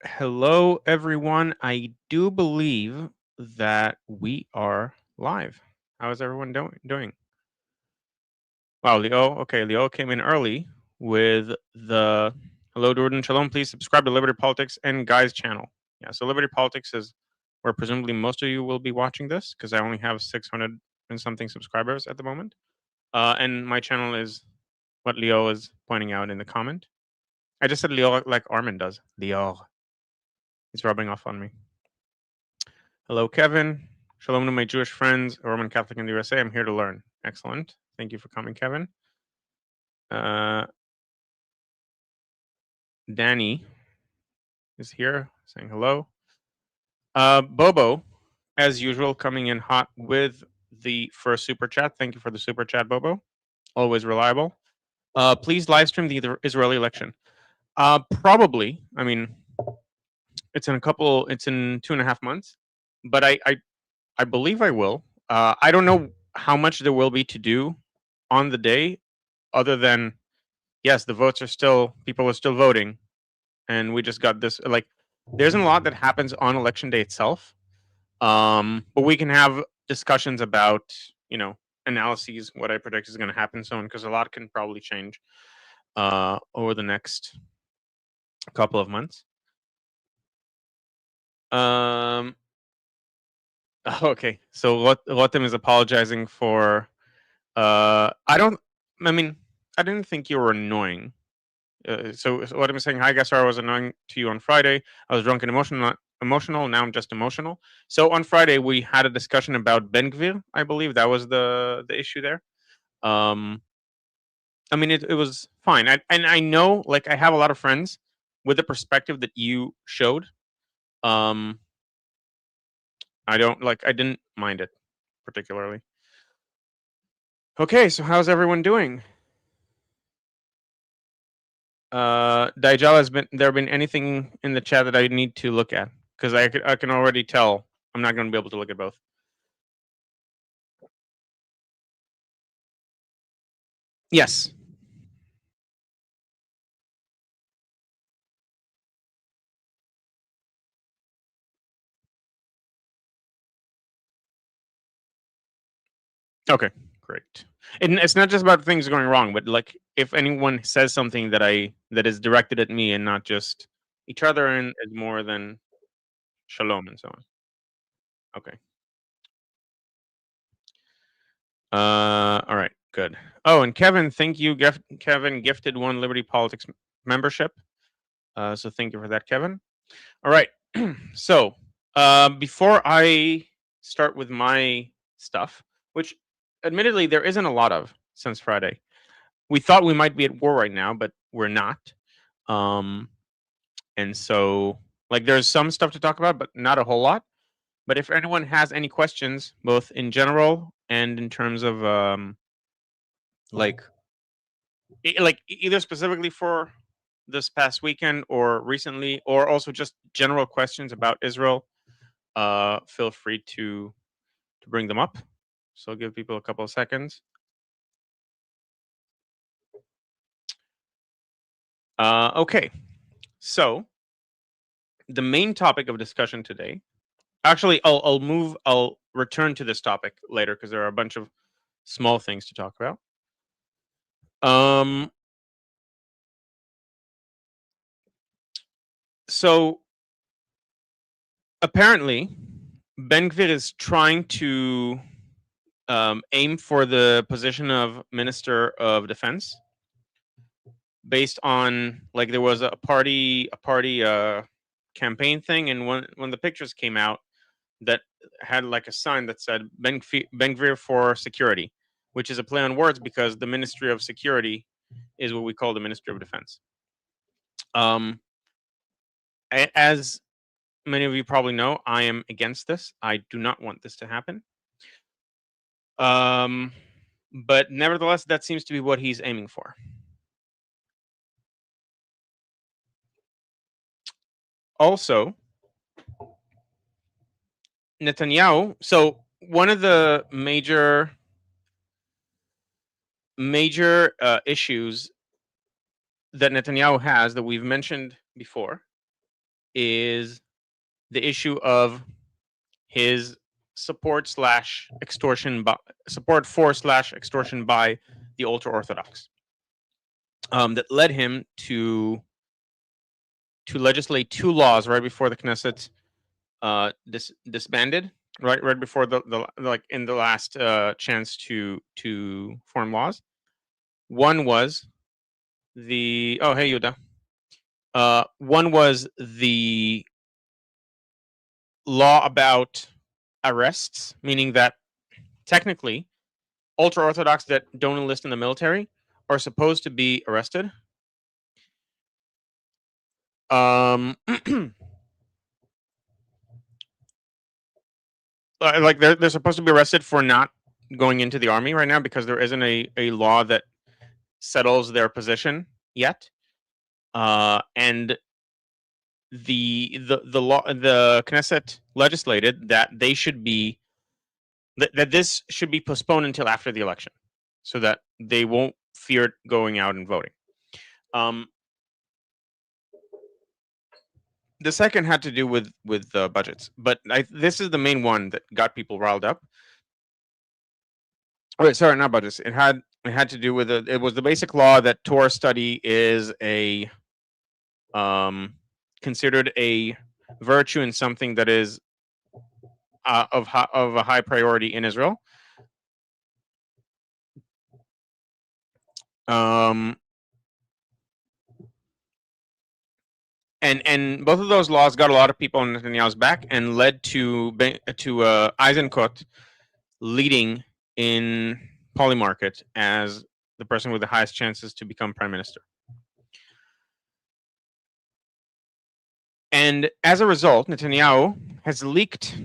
Hello, everyone. I do believe that we are live. How is everyone doing? Wow, Leo. Okay, Leo came in early with the hello, Jordan. Shalom. Please subscribe to Liberty Politics and Guy's channel. Yeah, so Liberty Politics is where presumably most of you will be watching this because I only have 600 and something subscribers at the moment. And my channel is what Leo is pointing out in the comment. I just said Leo like Armin does. Leo. He's rubbing off on me. Hello, Kevin. Shalom to my Jewish friends, Roman Catholic in the USA. I'm here to learn. Excellent. Thank you for coming, Kevin. Danny is here saying hello. Bobo, as usual, coming in hot with the first super chat. Thank you for the super chat, Bobo. Always reliable. Please live stream the Israeli election. Probably. I mean, it's in 2.5 months, but I believe I will. I don't know how much there will be to do on the day, other than yes, the votes are still people are still voting, and we just got this. Like, there's a lot that happens on election day itself, but we can have discussions about analyses, what I predict is going to happen, so on, because a lot can probably change over the next couple of months. Um, okay, so Lotem is apologizing for. I don't. I mean, I didn't think you were annoying. So what I'm saying, hi, Gassar, I was annoying to you on Friday. I was drunk and emotional. Now I'm just emotional. So on Friday we had a discussion about Ben Gvir. I believe that was the issue there. Um, I mean, it was fine. And I know, like, I have a lot of friends with the perspective that you showed. Um, I don't like. I didn't mind it particularly. Okay, so how's everyone doing? Dijal, has there been anything in the chat that I need to look at? Because I can already tell I'm not going to be able to look at both. Yes. Okay. Great. And it's not just about things going wrong, but like if anyone says something that is directed at me and not just each other and is more than shalom and so on. Okay. All right. Good. Oh, and Kevin, thank you. Kevin gifted one Liberty Politics membership. So thank you for that, Kevin. All right. So before I start with my stuff, which admittedly there isn't a lot of since Friday, we thought we might be at war right now, but we're not. Um, and so, like, there's some stuff to talk about, but not a whole lot. But if anyone has any questions, both in general and in terms of like, either specifically for this past weekend or recently, or also just general questions about Israel, feel free to bring them up. So I'll give people a couple of seconds. Okay, so the main topic of discussion today. Actually, I'll return to this topic later because there are a bunch of small things to talk about. Um, so apparently, Ben Gvir is trying to aim for the position of Minister of Defense, based on, like, there was a party campaign thing, and when the pictures came out, that had like a sign that said Ben Gvir for security, which is a play on words because the Ministry of Security is what we call the Ministry of Defense. As many of you probably know, I am against this. I do not want this to happen. But nevertheless, that seems to be what he's aiming for. Also, Netanyahu. So one of the major issues that Netanyahu has, that we've mentioned before, is the issue of his support for / extortion by the ultra orthodox, that led him to legislate 2 laws right before the Knesset disbanded, right before the like in the last chance to form laws. One was the hey Yuda. One was the law about arrests, meaning that technically ultra orthodox that don't enlist in the military are supposed to be arrested. Like they're supposed to be arrested for not going into the army right now because there isn't a law that settles their position yet. And the law, the Knesset legislated that they should be that this should be postponed until after the election, so that they won't fear going out and voting. The second had to do with budgets, but this is the main one that got people riled up. Wait, sorry, not budgets. It had to do with it was the basic law that Torah study is a considered a virtue and something that is of a high priority in Israel. And both of those laws got a lot of people on Netanyahu's back and led to Eisenkot leading in Polymarket as the person with the highest chances to become prime minister. And as a result, Netanyahu has leaked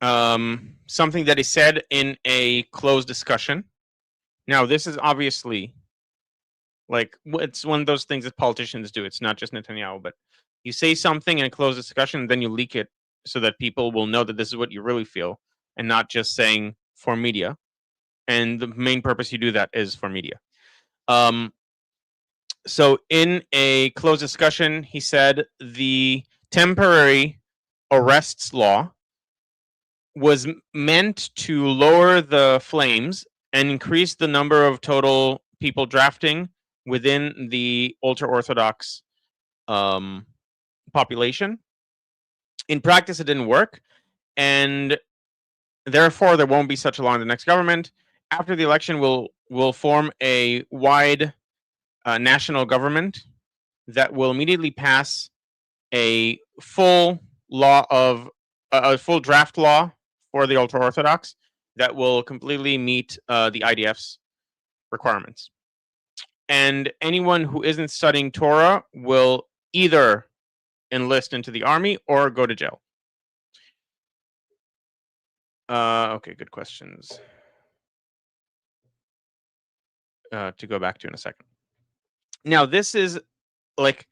something that he said in a closed discussion. Now, this is obviously like it's one of those things that politicians do. It's not just Netanyahu, but you say something in a closed discussion, and then you leak it so that people will know that this is what you really feel, and not just saying for media. And the main purpose you do that is for media. So in a closed discussion, he said the temporary arrests law was meant to lower the flames and increase the number of total people drafting within the ultra-Orthodox population. In practice, it didn't work, and therefore there won't be such a law in the next government. After the election, we'll form a wide national government that will immediately pass a full law of a full draft law for the ultra orthodox that will completely meet the IDF's requirements. And anyone who isn't studying Torah will either enlist into the army or go to jail. Okay, good questions. To go back to in a second. Now, this is like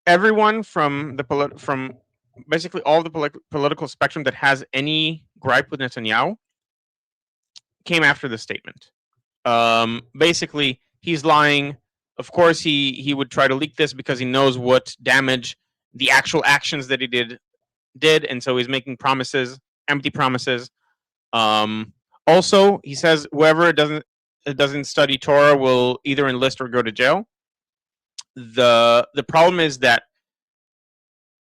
everyone from from basically all the political spectrum that has any gripe with Netanyahu came after the statement. Basically, he's lying. Of course, he would try to leak this because he knows what damage the actual actions that he did, and so he's making promises, empty promises. Also, he says whoever doesn't study Torah will either enlist or go to jail. The problem is that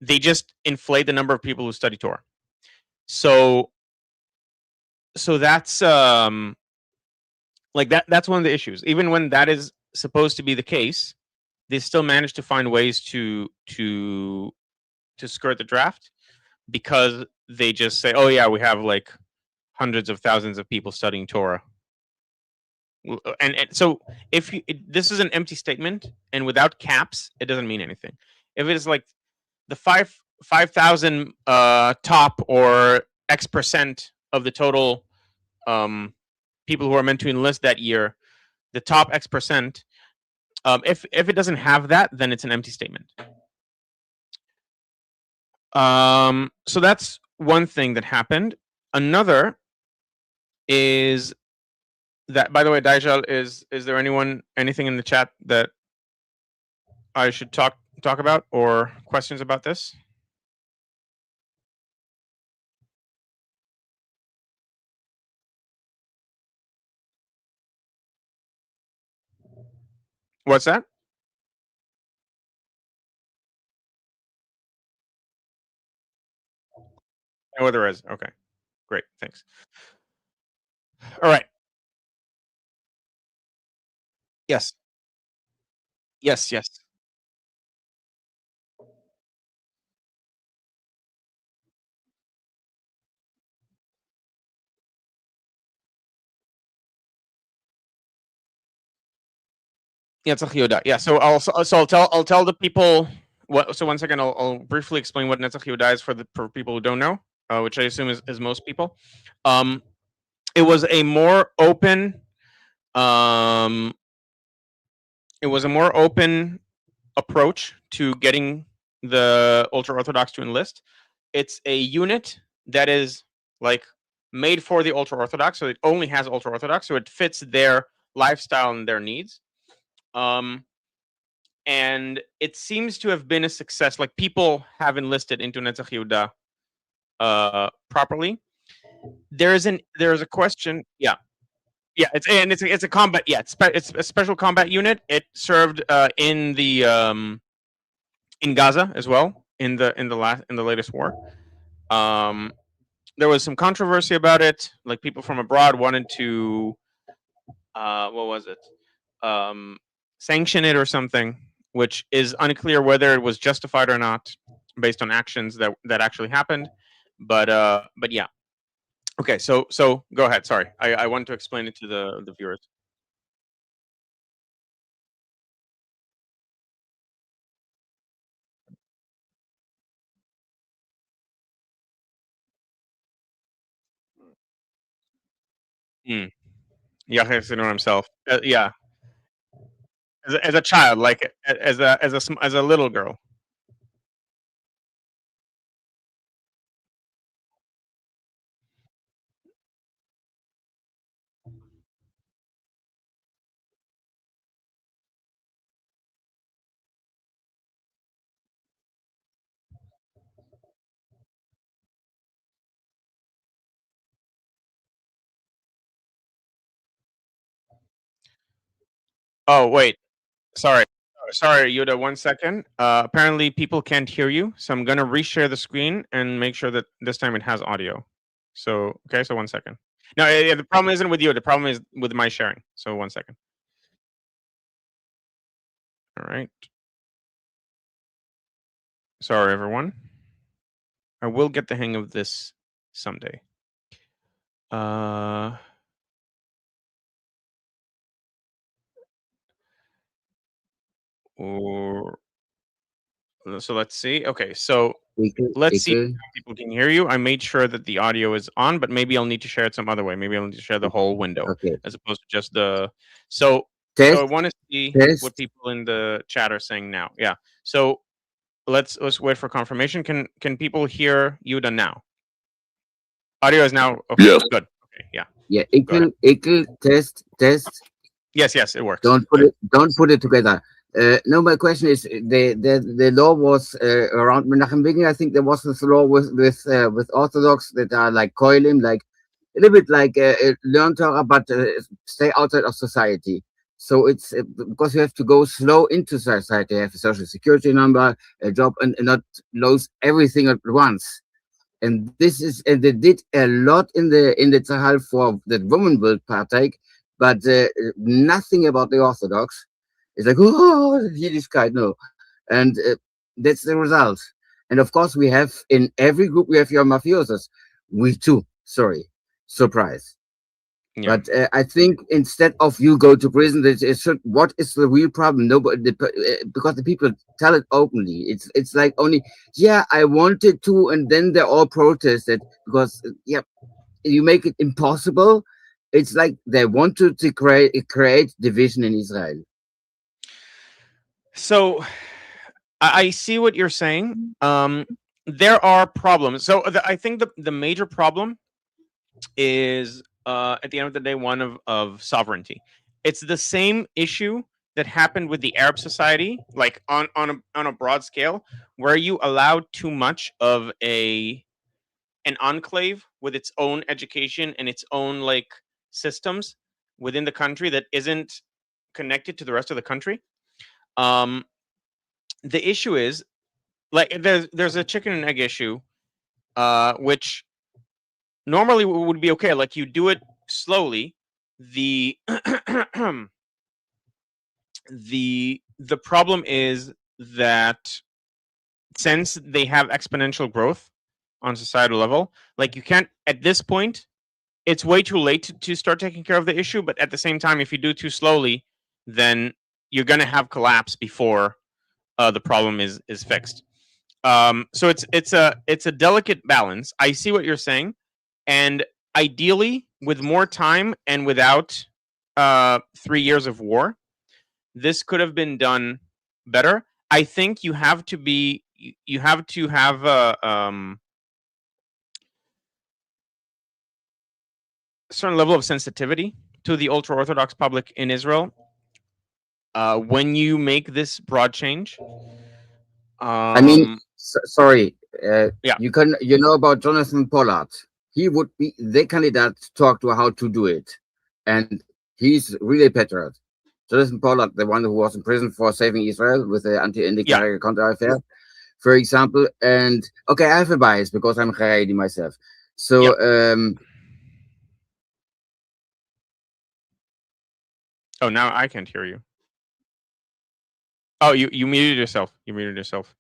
they just inflate the number of people who study Torah. So that's like that's one of the issues. Even when that is supposed to be the case, they still manage to find ways to skirt the draft because they just say, "Oh yeah, we have like hundreds of thousands of people studying Torah." And so if this is an empty statement and without caps, it doesn't mean anything. If it is like the 5,000 top or X% of the total people who are meant to enlist that year, the top X%, if it doesn't have that, then it's an empty statement. So that's one thing that happened. Another is that, by the way, Dijal, is there anything in the chat that I should talk talk about or questions about this? What's that? No other is. Okay, great. Thanks. All right. Yes. Yes. Yes. Yeah, Netzach Yehuda. Yeah. I'll tell the people what. So one second, I'll briefly explain what Netzach Yehuda is for people who don't know, which I assume is most people. Um, it was a more open. Um, it was a more open approach to getting the ultra orthodox to enlist. It's a unit that is like made for the ultra orthodox, so it only has ultra orthodox, so it fits their lifestyle and their needs. Um, and it seems to have been a success. Like people have enlisted into Netzach Yehuda properly. There's a question. Yeah, yeah. It's a combat. Yeah, it's a special combat unit. It served in Gaza as well in the latest war. Um, there was some controversy about it. Like people from abroad wanted to what was it? Sanction it or something, which is unclear whether it was justified or not based on actions that actually happened. But yeah. Okay, so go ahead. Sorry, I want to explain it to the viewers. Mm. Yahya Sinor himself. Yeah, as a child, like as a little girl. Oh wait, sorry. Sorry, Yuda, 1 second. Apparently people can't hear you, so I'm gonna reshare the screen and make sure that this time it has audio. So okay, so 1 second. No, the problem isn't with you. The problem is with my sharing. So 1 second. All right. Sorry, everyone. I will get the hang of this someday. Uh, or so let's see. Okay, so let's see Ekel. if people can hear you. I made sure that the audio is on, but maybe I'll need to share it some other way. Maybe I'll need to share the whole window Okay. as opposed to just the. So so I Test, want to see what test. people in the chat are saying now. Yeah. So let's wait for confirmation. Can people hear Yuda now? Audio is now okay. Yes. Good. Okay. Yeah. Yeah, Go ahead. equal, test, test. Yes. Yes. It works. Don't put Good. it. Don't put it together. No, my question is the law was around Menachem Begin. I think there was this law with Orthodox that are like koilim, like a little bit like learn Torah, but stay outside of society. So it's because you have to go slow into society, have a social security number, a job, and not lose everything at once. And this is and they did a lot in the Tzahal for that women will partake, but nothing about the Orthodox. It's like oh Yiddishkeit, no, and that's the result. And of course, we have in every group we have your mafiosos. We too. Sorry, surprise. Yeah. But I think instead of you go to prison, it should. What is the real problem? Nobody, because the people tell it openly. It's like only, yeah, I wanted to, and then they all protested because yeah, you make it impossible. It's like they want to create division in Israel. So I see what you're saying. There are problems. So I think the major problem is at the end of the day one of sovereignty. It's the same issue that happened with the Arab society, like on a broad scale, where you allowed too much of a an enclave with its own education and its own like systems within the country that isn't connected to the rest of the country. Um, the issue is like there's a chicken and egg issue, which normally would be okay. Like you do it slowly. The the problem is that since they have exponential growth on societal level, like you can't at this point. It's way too late to start taking care of the issue. But at the same time, if you do too slowly, then you're gonna have collapse before the problem is fixed. So it's a delicate balance. I see what you're saying, and ideally, with more time and without 3 years of war, this could have been done better. I think you have to have a certain level of sensitivity to the ultra orthodox public in Israel when you make this broad change. I mean, Um, sorry, yeah, you know about Jonathan Pollard. He would be the candidate to talk to how to do it, and he's really a patriot. Jonathan Pollard, the one who was in prison for saving Israel with the yeah, anti-India counter affair, for example. And okay, I have a bias because I'm Haredi myself. yeah. So Oh, now I can't hear you. Oh, you muted yourself. You muted yourself.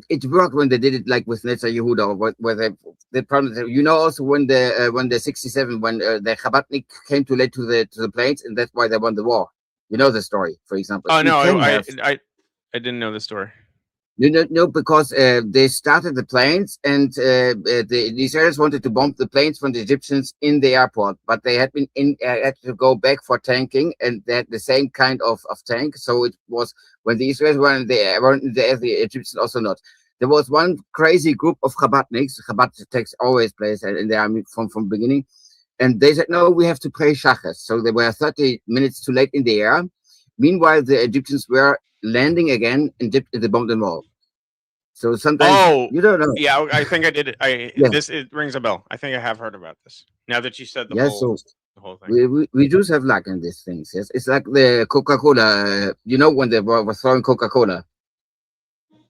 it worked when they did it like with Netza Yehuda, or where the problem. You know, also when the 67 when the Chabadnik came too late to the plains, and that's why they won the war. You know the story, for example. Oh You no, can have I didn't know the story. no, because they started the planes, and the Israelis wanted to bomb the planes from the Egyptians in the airport, but they had been had to go back for tanking, and they had the same kind of tank. So it was when the Israelis were in the air, the Egyptians also not. There was one crazy group of Chabadniks. Chabad takes always place in the army from beginning, and they said no, we have to pray shachas. So they were 30 minutes too late in the air. Meanwhile, the Egyptians were landing again and dipped in the bomb wall. So sometimes Oh, you don't know. yeah. I think I did it. I Yeah, this it rings a bell. I think I have heard about this. Now that you said yeah. So the whole thing. we do have luck in these things. Yes, it's like the Coca-Cola. You know when they were throwing Coca-Cola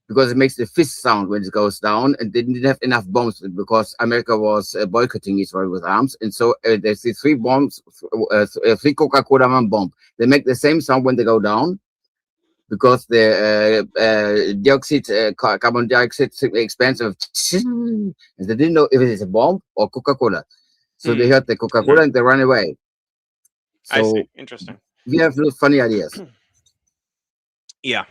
because it makes the fist sound when it goes down, and they didn't have enough bombs because America was boycotting Israel with arms, and so there's the three bombs, three Coca-Cola one bomb. They make the same sound when they go down because the carbon dioxide expands of, and they didn't know if it is a bomb or Coca-Cola. So they Hmm. heard the Coca-Cola Okay. and they ran away. I see. So Interesting. we have little funny ideas, Yeah.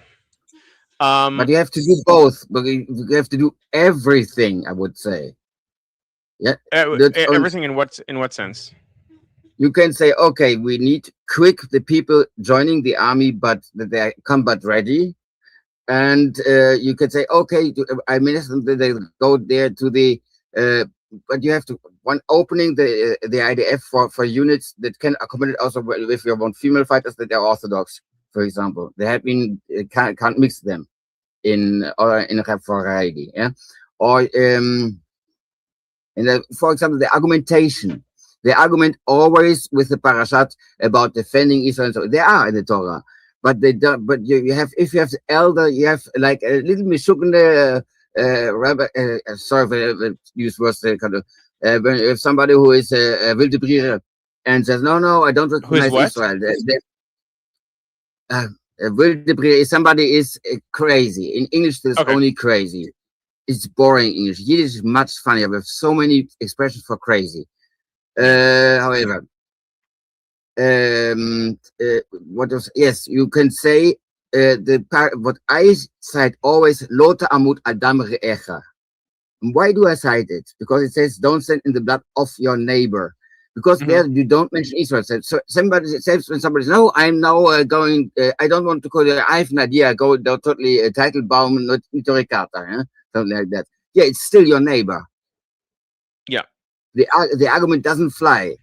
but Um. you have to do both. But you have to do everything. I would say, yeah. That's on. Everything in what sense? You can say, okay, we need quick the people joining the army, but that they are combat ready. And you can say, okay, I mean, they go there to the, uh, but you have to one opening the IDF for units that can accommodate also if you want female fighters that are orthodox, for example. They have been can't mix them in a variety, yeah, or for example, the argumentation. The argument always with the parashat about defending Israel. So they are in the Torah, but they don't. But you have if you have the elder, you have like a little mishukne rabbi. Sorry for use words. Kind of when if somebody who is a wilde Briere and says no, I don't Who is recognize what? Israel. Wilde Briere is somebody is crazy. In English, there's Okay. only crazy. It's boring English. Yiddish is much funnier. We have so many expressions for crazy. Yeah. However, what else? Yes, you can say what I cite always Lota Amut Adam Re'echa. Why do I cite it? Because it says don't send in the blood of your neighbor. Because Hmm. there you don't mention Israel. So somebody says when somebody says, no, I'm now going. I don't want to call it. I have an idea. Go totally title baum, not Torikata, something like that. Yeah, it's still your neighbor. Yeah. The argument doesn't fly.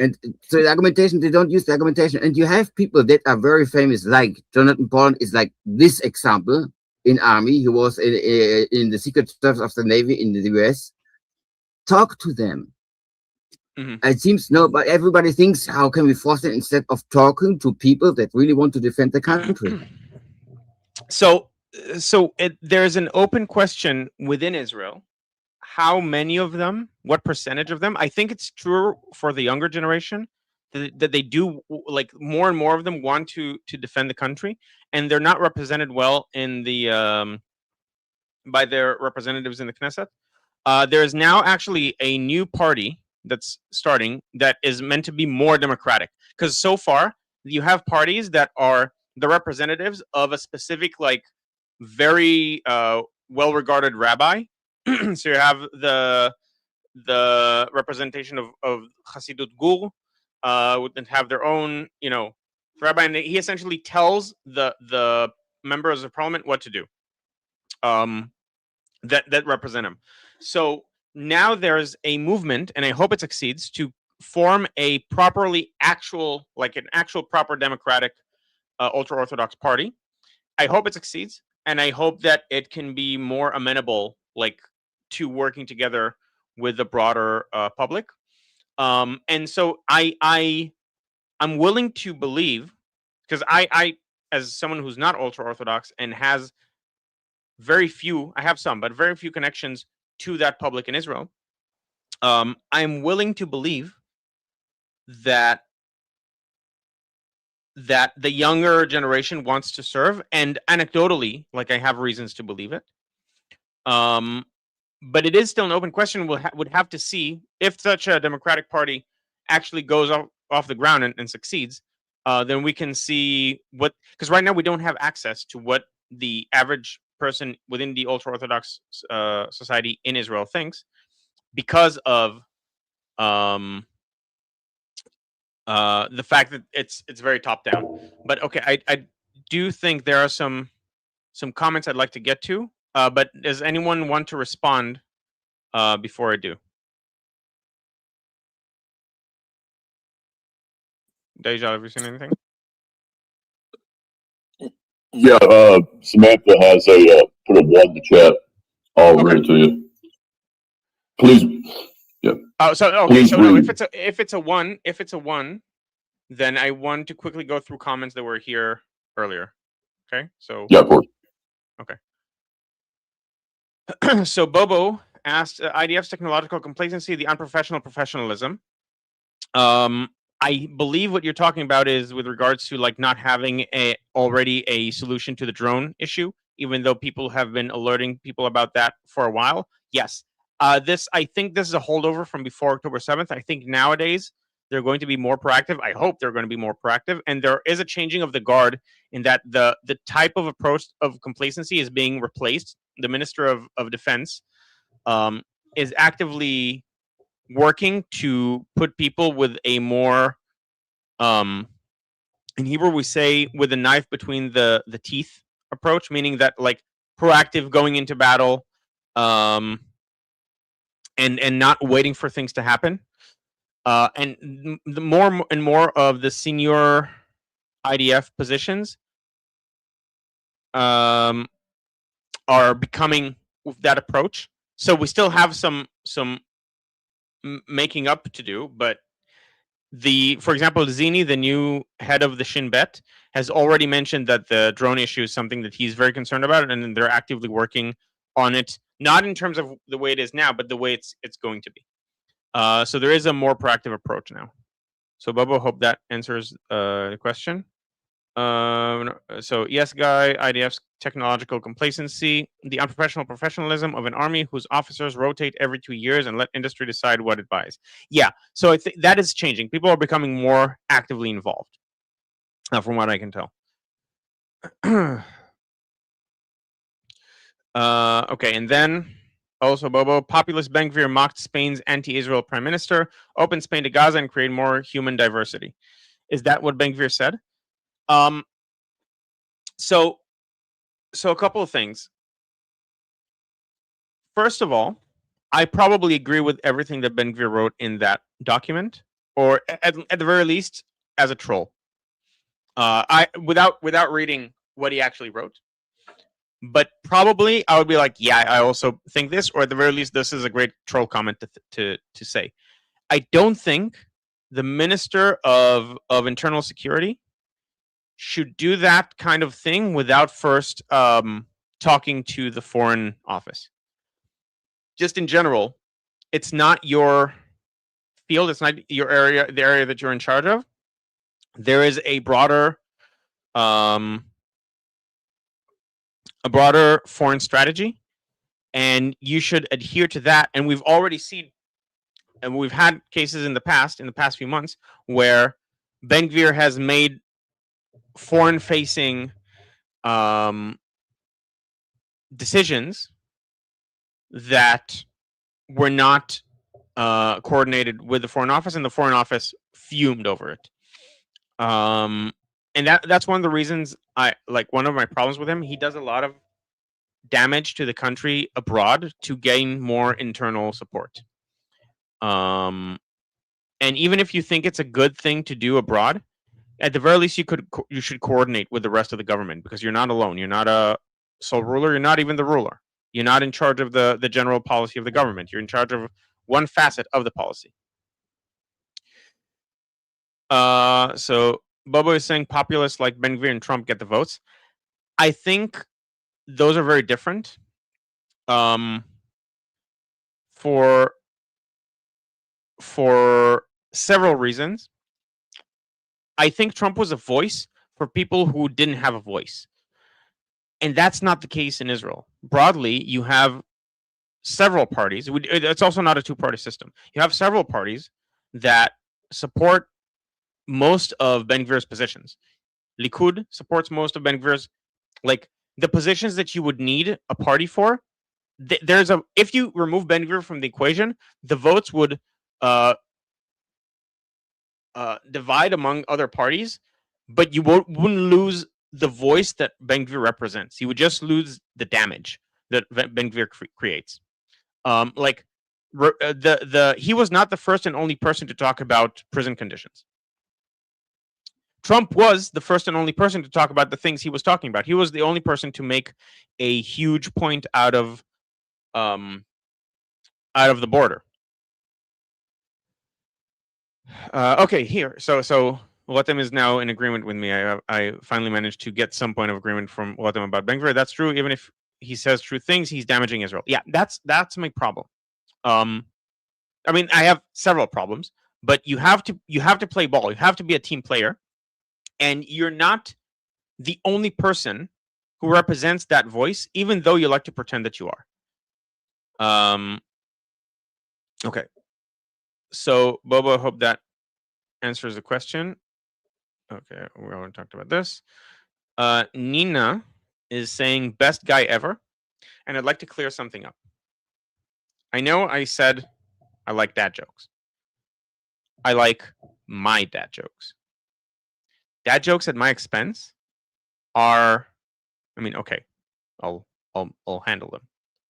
And so the argumentation, they don't use the argumentation. And you have people that are very famous, like Jonathan Paul is like this example in army. He was in the secret service of the Navy in the US. Talk to them. Mhm. It seems no, but everybody thinks, how can we force it instead of talking to people that really want to defend the country? So, there's an open question within Israel. How many of them? What percentage of them? I think it's true for the younger generation that they do, like, more and more of them want to defend the country, and they're not represented well in the by their representatives in the Knesset. There is now actually a new party that's starting that is meant to be more democratic. Because so far, you have parties that are the representatives of a specific, like, very well regarded rabbi. So you have the representation of Hasidut Gur, would have their own, rabbi, and he essentially tells the members of parliament what to do. Um, that represent him. So now there's a movement, and I hope it succeeds, to form a properly actual, like an actual proper democratic ultra orthodox party. I hope it succeeds, and I hope that it can be more amenable, like, to working together with the broader public. And so I'm willing to believe, because I as someone who's not ultra orthodox and has very few, I have some, but very few connections to that public in Israel. I'm willing to believe that the younger generation wants to serve, and anecdotally, like, I have reasons to believe it. Um, but it is still an open question. Would have to see if such a democratic party actually goes off the ground and succeeds. Then we can see what, because right now we don't have access to what the average person within the ultra orthodox society in Israel thinks, because of um, the fact that it's very top down. But okay, I do think there are some comments I'd like to get to. But does anyone want to respond before I do? Deja, have you seen anything? Yeah, Samantha has put a one in the chat. I'll read it to you. Please. Yeah. Oh, so okay. Please So no, read. if it's a one, then I want to quickly go through comments that were here earlier. Okay, so Yeah, of course. okay. So Bobo asked, IDF's technological complacency, the unprofessional professionalism. I believe what you're talking about is with regards to, like, not having already a solution to the drone issue, even though people have been alerting people about that for a while. Yes. I think this is a holdover from before October 7th. I think nowadays they're going to be more proactive. I hope they're going to be more proactive. And there is a changing of the guard in that the type of approach of complacency is being replaced. The Minister of Defense is actively working to put people with a more, in Hebrew we say, with a knife between the teeth approach, meaning that, like, proactive, going into battle, and not waiting for things to happen. And the more and more of the senior IDF positions um, are becoming with that approach. So we still have some making up to do, but for example, Zini, the new head of the Shin Bet, has already mentioned that the drone issue is something that he's very concerned about, and they're actively working on it. Not in terms of the way it is now, but the way it's going to be. So there is a more proactive approach now. So Bobo, hope that answers the question. So yes, Guy, IDF's technological complacency, the unprofessional professionalism of an army whose officers rotate every 2 years and let industry decide what it buys. Yeah, so I think that is changing. People are becoming more actively involved, from what I can tell. Okay, and then also Bobo, populist Ben-Gvir mocked Spain's anti-Israel prime minister, open Spain to Gaza and create more human diversity. Is that what Ben-Gvir said? So a couple of things. First of all, I probably agree with everything that Ben-Gvir wrote in that document. or at the very least as a troll. Without reading what he actually wrote, but probably I would be like, yeah, I also think this, or at the very least, this is a great troll comment to say. I don't think the Minister of Internal Security should do that kind of thing without first talking to the Foreign Office. Just in general, it's not your field, it's not your area, the area that you're in charge of. There is a broader foreign strategy, and you should adhere to that. And we've already seen, and we've had cases in the past few months, where Ben-Gvir has made foreign-facing decisions that were not coordinated with the Foreign Office, and the Foreign Office fumed over it. And that's one of the reasons one of my problems with him. He does a lot of damage to the country abroad to gain more internal support. And even if you think it's a good thing to do abroad, at the very least you should coordinate with the rest of the government, because you're not alone. You're not a sole ruler. You're not even the ruler. You're not in charge of the general policy of the government. You're in charge of one facet of the policy. So Bobo is saying populists like Ben-Gvir and Trump get the votes. I think those are very different. For several reasons. I think Trump was a voice for people who didn't have a voice. And that's not the case in Israel. Broadly, you have several parties. It's also not a two-party system. You have several parties that support most of Ben-Gvir's positions. Likud supports most of Ben-Gvir's, the positions that you would need a party for. If you remove Ben-Gvir from the equation, the votes would divide among other parties, but you wouldn't lose the voice that Ben-Gvir represents. You would just lose the damage that Ben-Gvir creates. He was not the first and only person to talk about prison conditions. Trump was the first and only person to talk about the things he was talking about. He was the only person to make a huge point out of the border. Okay, here. So Lotem is now in agreement with me. I finally managed to get some point of agreement from Lotem about Ben-Gvir. That's true. Even if he says true things, he's damaging Israel. Yeah, that's my problem. I mean, I have several problems, but you have to play ball. You have to be a team player, and you're not the only person who represents that voice, even though you like to pretend that you are. Okay. So, Bobo, I hope that answers the question. Okay, we already talked about this. Nina is saying best guy ever, and I'd like to clear something up. I know I said I like dad jokes. I like my dad jokes. Dad jokes at my expense are, I mean, okay, I'll handle them,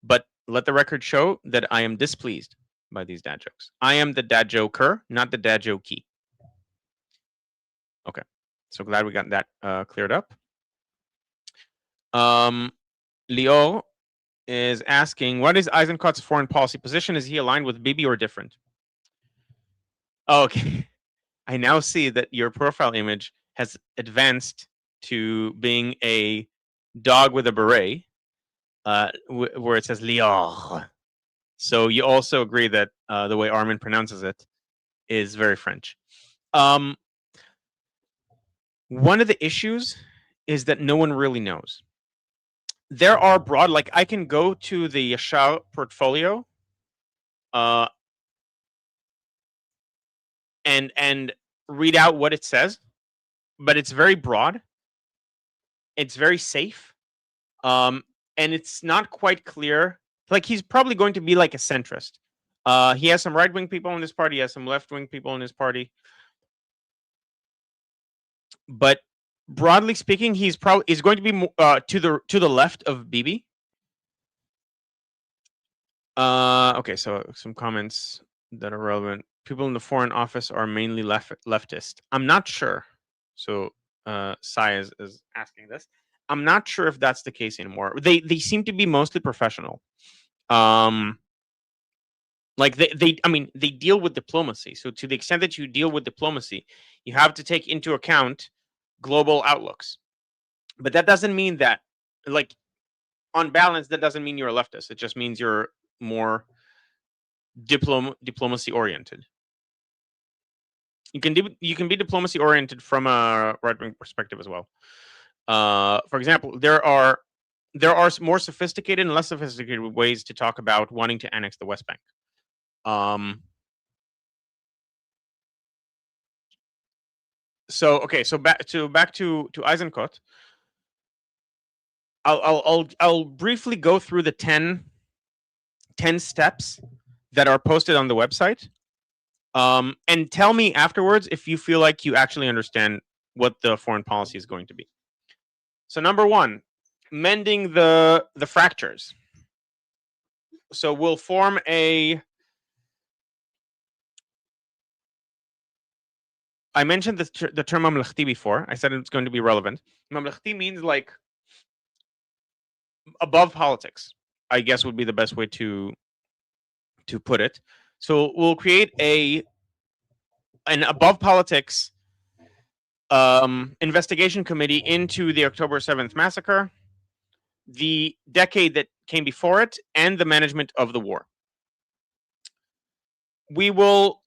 but let the record show that I am displeased by these dad jokes. I am the dad joker, not the dad jokey. Okay, so glad we got that cleared up. Leo is asking, what is Eisenhower's foreign policy position? Is he aligned with Bibi or different? Okay, I now see that your profile image has advanced to being a dog with a beret, where it says Leo. So you also agree that the way Armin pronounces it is very French. One of the issues is that no one really knows. There are broad, I can go to the Yashar portfolio and read out what it says, but it's very broad. It's very safe. And it's not quite clear. He's probably going to be like a centrist. He has some right-wing people in his party. He has some left-wing people in his party. But broadly speaking, he's going to be to the left of Bibi. Okay, so some comments that are relevant. people in the Foreign Office are mainly leftist. I'm not sure. So Sai is asking this. I'm not sure if that's the case anymore. They seem to be mostly professional. Like I mean, they deal with diplomacy. So to the extent that you deal with diplomacy, you have to take into account global outlooks. But that doesn't mean that, like, on balance, that doesn't mean you're a leftist. It just means you're more diplomacy oriented. You can be diplomacy oriented from a right wing perspective as well. For example, there are more sophisticated and less sophisticated ways to talk about wanting to annex the West Bank. So okay, so back to Eisenkot. I'll briefly go through the 10 steps that are posted on the website, and tell me afterwards if you feel like you actually understand what the foreign policy is going to be. So number 1, mending the fractures. So we'll form I mentioned the term mamlechti before. I said it's going to be relevant. Mamlechti means like above politics, I guess would be the best way to put it. So we'll create an above politics investigation committee into the October 7th massacre, the decade that came before it, and the management of the war. We will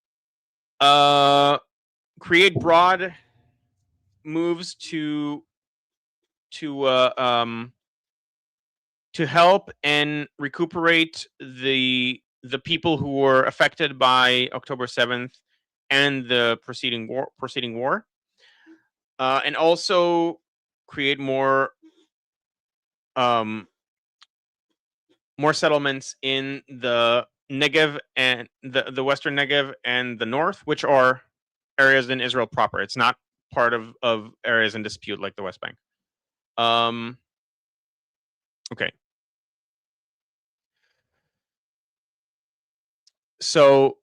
create broad moves to help and recuperate the people who were affected by October 7th and the preceding war, and also create more settlements in the Negev and the Western Negev and the North, which are areas in Israel proper. It's not part of areas in dispute like the West Bank. Okay. So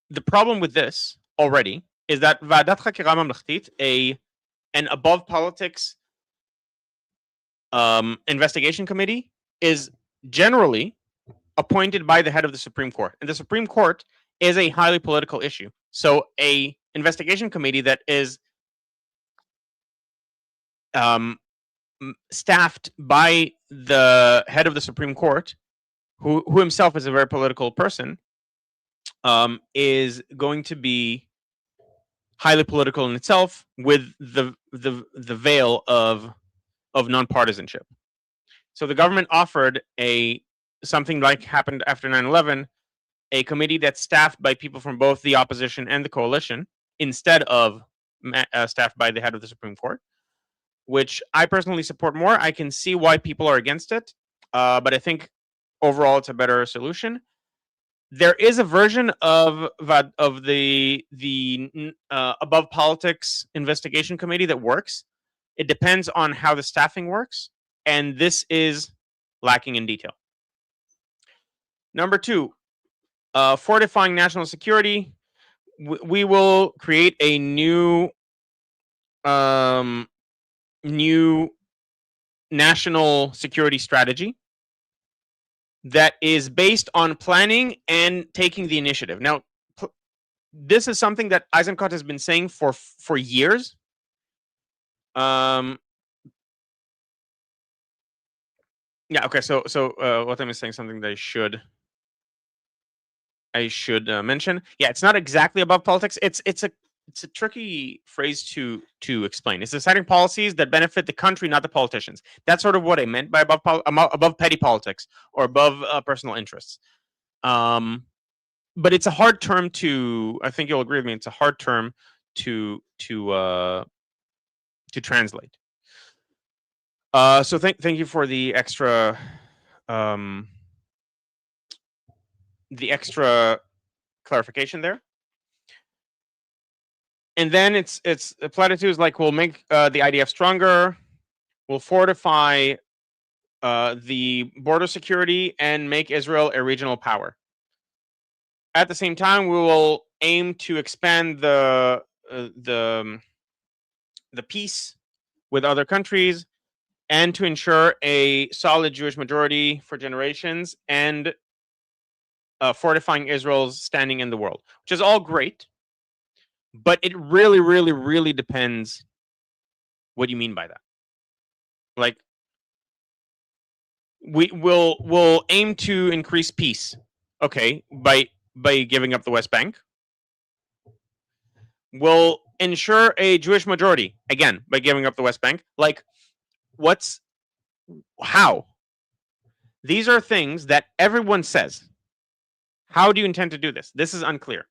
the problem with this already is that Vadat Chakira Mamlechtit, an above politics investigation committee, is generally appointed by the head of the Supreme Court, and the Supreme Court is a highly political issue. So a investigation committee that is staffed by the head of the Supreme Court, who himself is a very political person, is going to be highly political in itself, with the veil of nonpartisanship. So the government offered something like happened after 9/11, a committee that's staffed by people from both the opposition and the coalition, instead of staffed by the head of the Supreme Court, which I personally support more. I can see why people are against it, but I think overall it's a better solution. There is a version of the above politics investigation committee that works. It depends on how the staffing works, and this is lacking in detail. Number 2, fortifying national security. We will create a new national security strategy that is based on planning and taking the initiative. Now, this is something that Eisenkot has been saying for years. Yeah. Okay. So Rotem is saying something that I should mention. Yeah, it's not exactly above politics. It's a tricky phrase to explain. It's deciding policies that benefit the country, not the politicians. That's sort of what I meant by above petty politics or above personal interests. But it's a hard term to. I think you'll agree with me. It's a hard term to translate. So thank you for the extra clarification there. And then it's platitudes like we'll make the IDF stronger, we'll fortify the border security, and make Israel a regional power. At the same time, we will aim to expand the peace with other countries, and to ensure a solid Jewish majority for generations, and fortifying Israel's standing in the world, which is all great, but it really, really, really depends what you mean by that. Like, we'll aim to increase peace, okay, by giving up the West Bank. We'll ensure a Jewish majority, again, by giving up the West Bank. Like, how? These are things that everyone says. How do you intend to do this? This is unclear.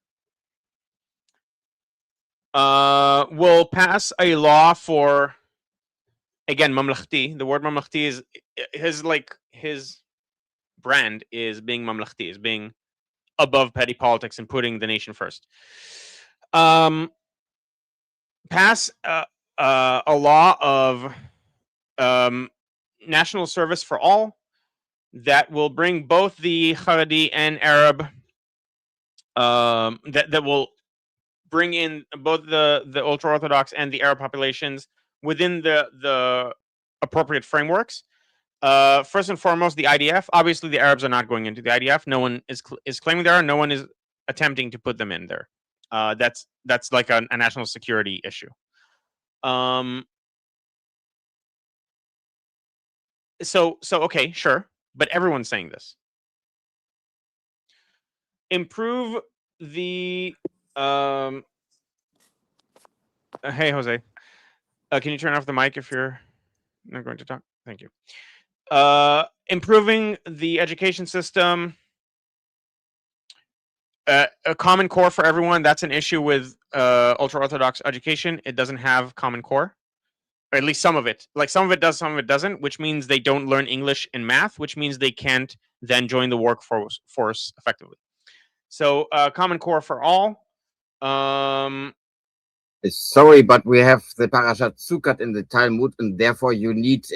We'll pass a law for, again, mamlachti. The word mamlachti is his brand is being mamlachti, is being above petty politics and putting the nation first. Pass a law of national service for all that will bring both the Haredi and Arab, that will bring in both the ultra-Orthodox and the Arab populations within the appropriate frameworks. First and foremost, the IDF. Obviously, the Arabs are not going into the IDF. No one is claiming they are. No one is attempting to put them in there. That's like a national security issue. So okay, sure, but everyone's saying this. Improve the hey, Jose, can you turn off the mic if you're not going to talk? Thank you. Improving the education system, a common core for everyone. That's an issue with ultra-Orthodox education. It doesn't have common core, or at least some of it. Like, some of it does, some of it doesn't, which means they don't learn English and math, which means they can't then join the workforce effectively. So common core for all. Sorry, but we have the Parashat Sukkot in the Talmud, and therefore you need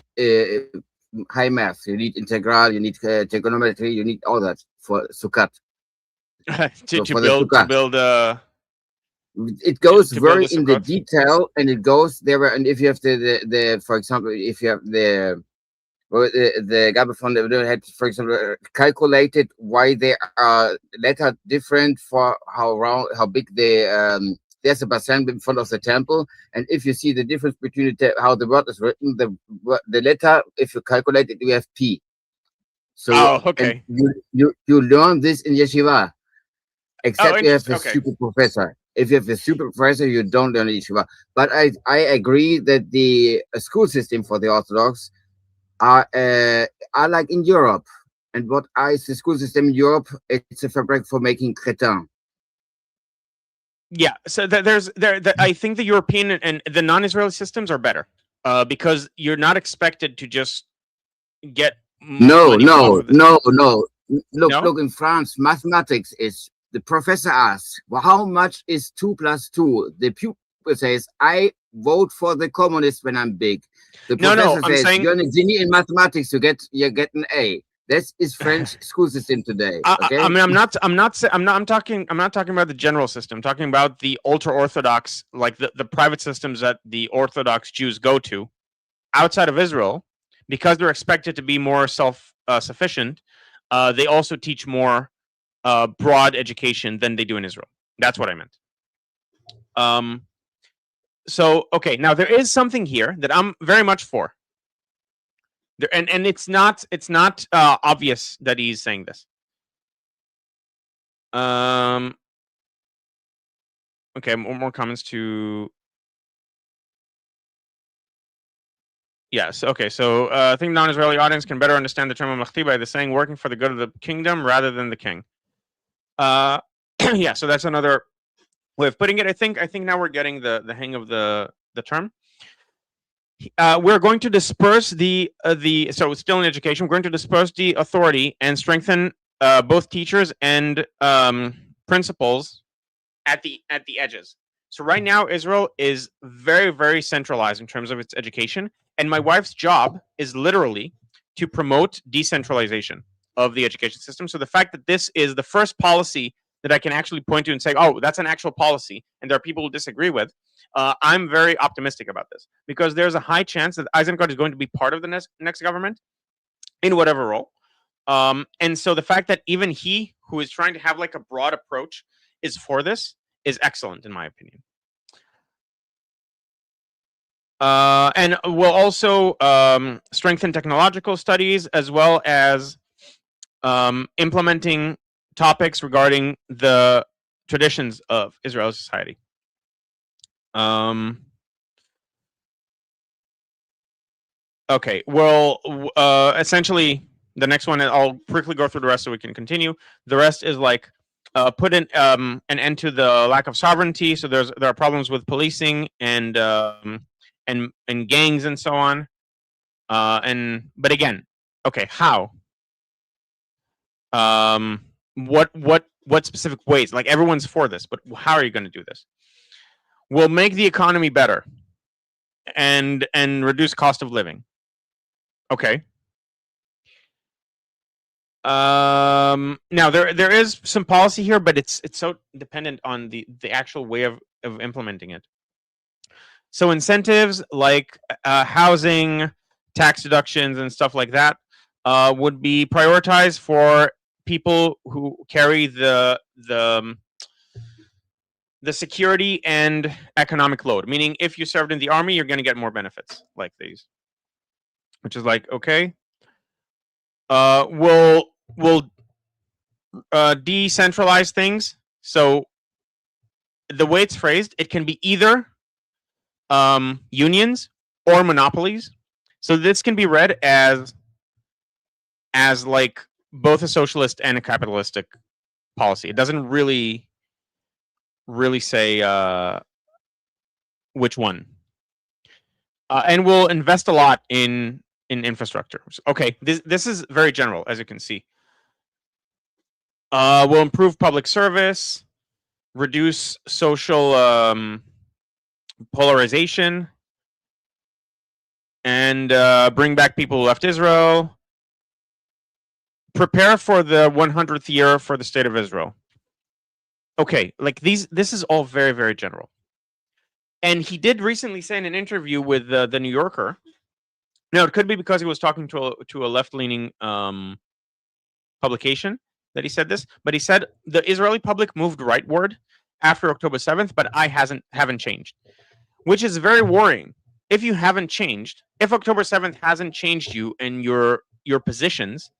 high math, you need integral, you need trigonometry, you need all that for Sukkot. to build it goes to very build in the detail, and it goes there. And if you have the for example, if you have the Gabe von der Widow had, for example, calculated why they are letter different for how big the there's a bassin in front of the temple, and if you see the difference between how the word is written, the letter, if you calculate it, you have P. So okay. You learn this in yeshiva, except you have a stupid professor. If you have a stupid professor, you don't learn yeshiva. But I agree that the school system for the Orthodox are like in Europe, and what is the school system in Europe? It's a fabric for making crétins. Yeah, so I think the European and the non-Israeli systems are better because you're not expected to just get no. Look, in France, mathematics is, the professor asks, well, how much is 2 + 2? The pupil says, I vote for the communists when I'm big. The professor says, you're a genius in mathematics, you get an A. This is French school system today. Okay? I'm not talking about the general system. I'm talking about the ultra-Orthodox, like the private systems that the Orthodox Jews go to outside of Israel, because they're expected to be more self-sufficient. They also teach more broad education than they do in Israel. That's what I meant. So okay, now there is something here that I'm very much for. And it's not obvious that he's saying this. Okay, more comments to. Yes. Okay. So I think non-Israeli audience can better understand the term mamlachti by the saying "working for the good of the kingdom" rather than the king. Yeah. So that's another way of putting it. I think now we're getting the hang of the term. We're going to disperse the so it's still in education. We're going to disperse the authority and strengthen both teachers and principals at the edges. So right now, Israel is very, very centralized in terms of its education, and my wife's job is literally to promote decentralization of the education system. So the fact that this is the first policy that I can actually point to and say, oh, that's an actual policy, and there are people who disagree with, I'm very optimistic about this, because there's a high chance that Eisenkot is going to be part of the next government in whatever role. And so the fact that even he, who is trying to have like a broad approach, is for this is excellent in my opinion. And we'll also strengthen technological studies, as well as implementing topics regarding the traditions of Israeli society. Okay, well, essentially, the next one, I'll quickly go through the rest so we can continue. The rest is like put in an end to the lack of sovereignty. So there are problems with policing and gangs and so on. But again, okay, how? What specific ways? Like, everyone's for this, but how are you going to do this? We'll make the economy better and reduce cost of living. Okay. Now there is some policy here, but it's so dependent on the actual way of implementing it. So incentives like housing, tax deductions, and stuff like that would be prioritized for people who carry the security and economic load. Meaning, if you served in the army, you're going to get more benefits like these, which is like, okay. We'll decentralize things. So the way it's phrased, it can be either unions or monopolies. So this can be read as like both a socialist and a capitalistic policy. It doesn't really say which one. And we'll invest a lot in infrastructure. Okay, this is very general, as you can see. We'll improve public service, reduce social polarization, and bring back people who left Israel. Prepare for the 100th year for the state of Israel. Okay, like this is all very, very general. And he did recently say in an interview with the New Yorker. Now, it could be because he was talking to a left-leaning publication that he said this, but he said the Israeli public moved rightward after October 7th, but I haven't changed, which is very worrying. If you haven't changed, if October 7th hasn't changed you and your positions,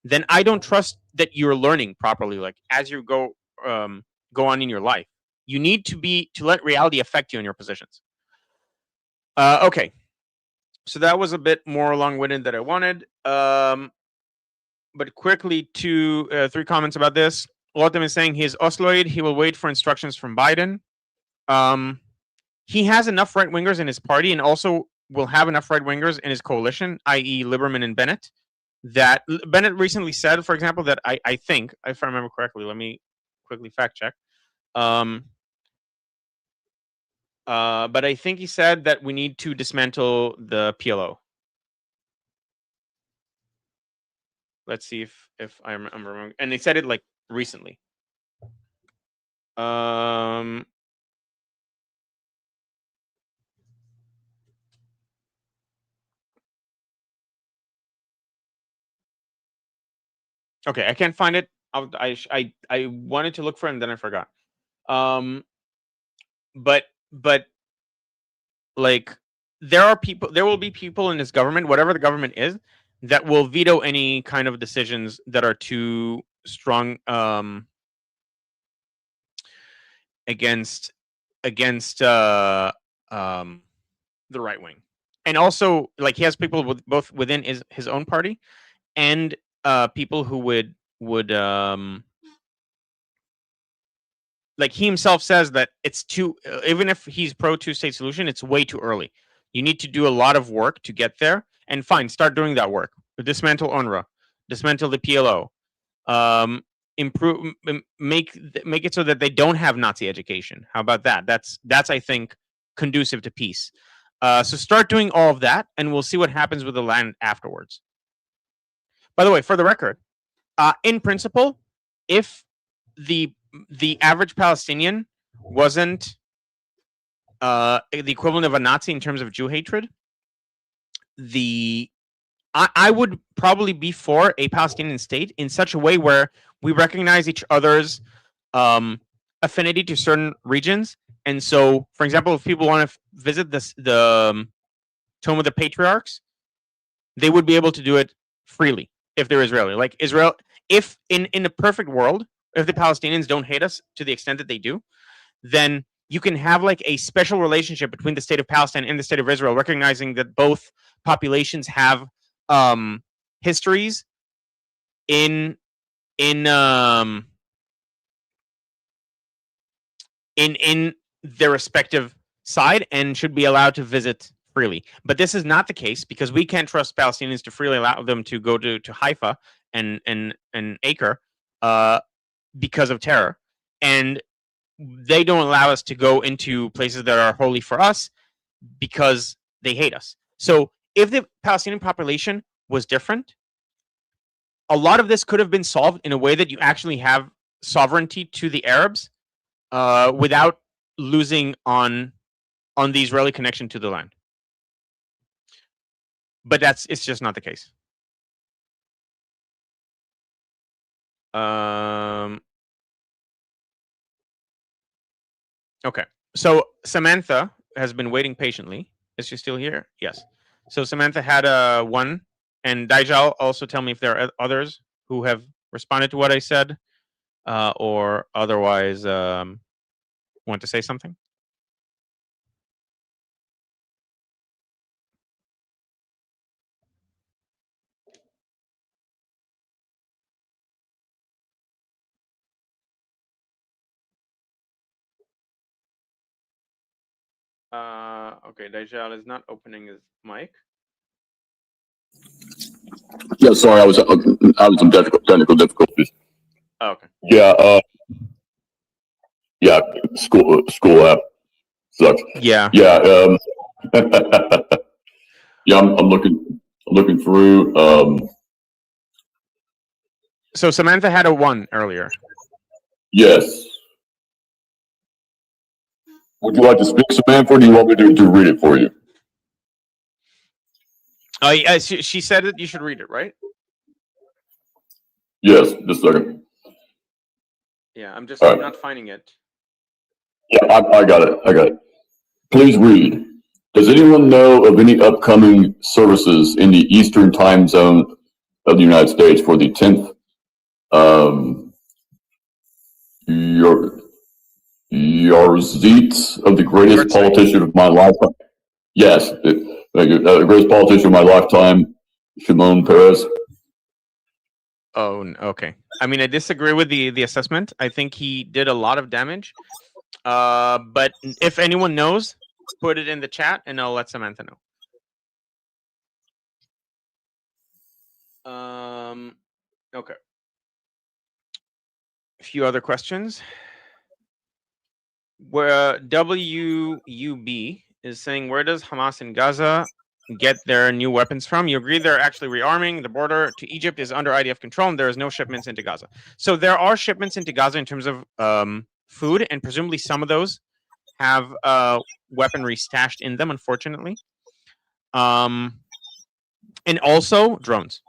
then I don't trust that you're learning properly. Like, as you go on in your life, you need to let reality affect you in your positions. Okay. So that was a bit more long-winded than I wanted. But quickly, 3 comments about this. Lotem is saying he's Osloid. He will wait for instructions from Biden. He has enough right-wingers in his party, and also will have enough right-wingers in his coalition, i.e. Lieberman and Bennett. That Bennett recently said, for example, that I think, if I remember correctly, let me quickly fact check. But I think he said that we need to dismantle the PLO. Let's see if I'm remembering. And they said it like recently. Okay, I can't find it. I wanted to look for it and then I forgot. But like, there will be people in this government, whatever the government is, that will veto any kind of decisions that are too strong against the right wing. And also, like, he has people both within his own party and people who would like, he himself says that it's too, even if he's pro two-state solution, it's way too early. You need to do a lot of work to get there, and fine, start doing that work. Dismantle UNRWA, dismantle the PLO, improve, make it so that they don't have Nazi education. How about that? That's I think conducive to peace. So start doing all of that, and we'll see what happens with the land afterwards. By the way, for the record, in principle, if the the average Palestinian wasn't the equivalent of a Nazi in terms of Jew hatred. I would probably be for a Palestinian state in such a way where we recognize each other's affinity to certain regions. And so, for example, if people want to visit the Tomb of the Patriarchs, they would be able to do it freely if they're Israeli. Like Israel, if in a perfect world, if the Palestinians don't hate us to the extent that they do, then you can have like a special relationship between the state of Palestine and the state of Israel, recognizing that both populations have histories in their respective side and should be allowed to visit freely. But this is not the case because we can't trust Palestinians to freely allow them to go to Haifa and Acre because of terror, and they don't allow us to go into places that are holy for us because they hate us. So if the Palestinian population was different, a lot of this could have been solved in a way that you actually have sovereignty to the Arabs without losing on the Israeli connection to the land. But it's just not the case. Okay. So Samantha has been waiting patiently. Is she still here? Yes. So Samantha had a 1, and Daijal, also tell me if there are others who have responded to what I said, or otherwise want to say something. Okay, Daijal is not opening his mic. Yeah, sorry, I was having some technical difficulties. Oh, okay. Yeah, school app sucks. Yeah. Yeah, yeah, I'm looking through. So Samantha had a 1 earlier. Yes. Would you like to speak, Samantha, or do you want me to read it for you? She said that you should read it, right? Yes, just a second. Yeah, I'm just not finding it. Yeah, I got it. Please read. Does anyone know of any upcoming services in the Eastern Time Zone of the United States for the 10th Yarzit of the greatest politician of my lifetime? Yes, the greatest politician of my lifetime, Shimon Peres. Oh, okay. I mean, I disagree with the assessment. I think he did a lot of damage. But if anyone knows, put it in the chat, and I'll let Samantha know. Okay. A few other questions. Where WUB is saying, where does Hamas in Gaza get their new weapons from? You agree they're actually rearming. The border to Egypt is under IDF control, and there is no shipments into Gaza. So there are shipments into Gaza in terms of food, and presumably some of those have weaponry stashed in them, unfortunately. And also drones.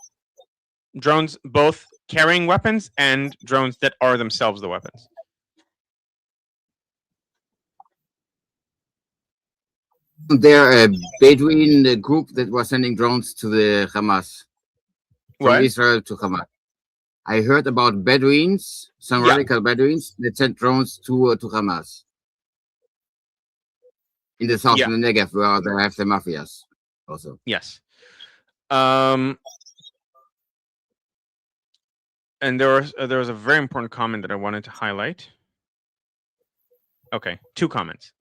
Drones both carrying weapons and drones that are themselves the weapons. They're a Bedouin group that was sending drones to the Hamas. From Israel to Hamas. I heard about Bedouins, some radical Bedouins that sent drones to Hamas. In the south of the Negev, where they have the mafias also. Yes. And there was a very important comment that I wanted to highlight. Okay, 2 comments.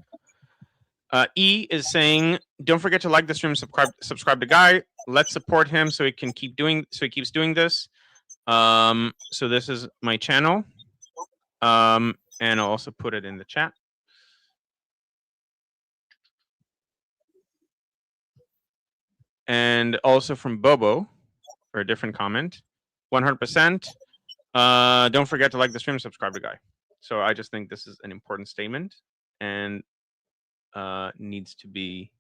E is saying, don't forget to like the stream, subscribe to Guy. Let's support him so he keeps doing this. So this is my channel. And I'll also put it in the chat. And also from Bobo for a different comment. 100%. Don't forget to like the stream, subscribe to Guy. So I just think this is an important statement and needs to be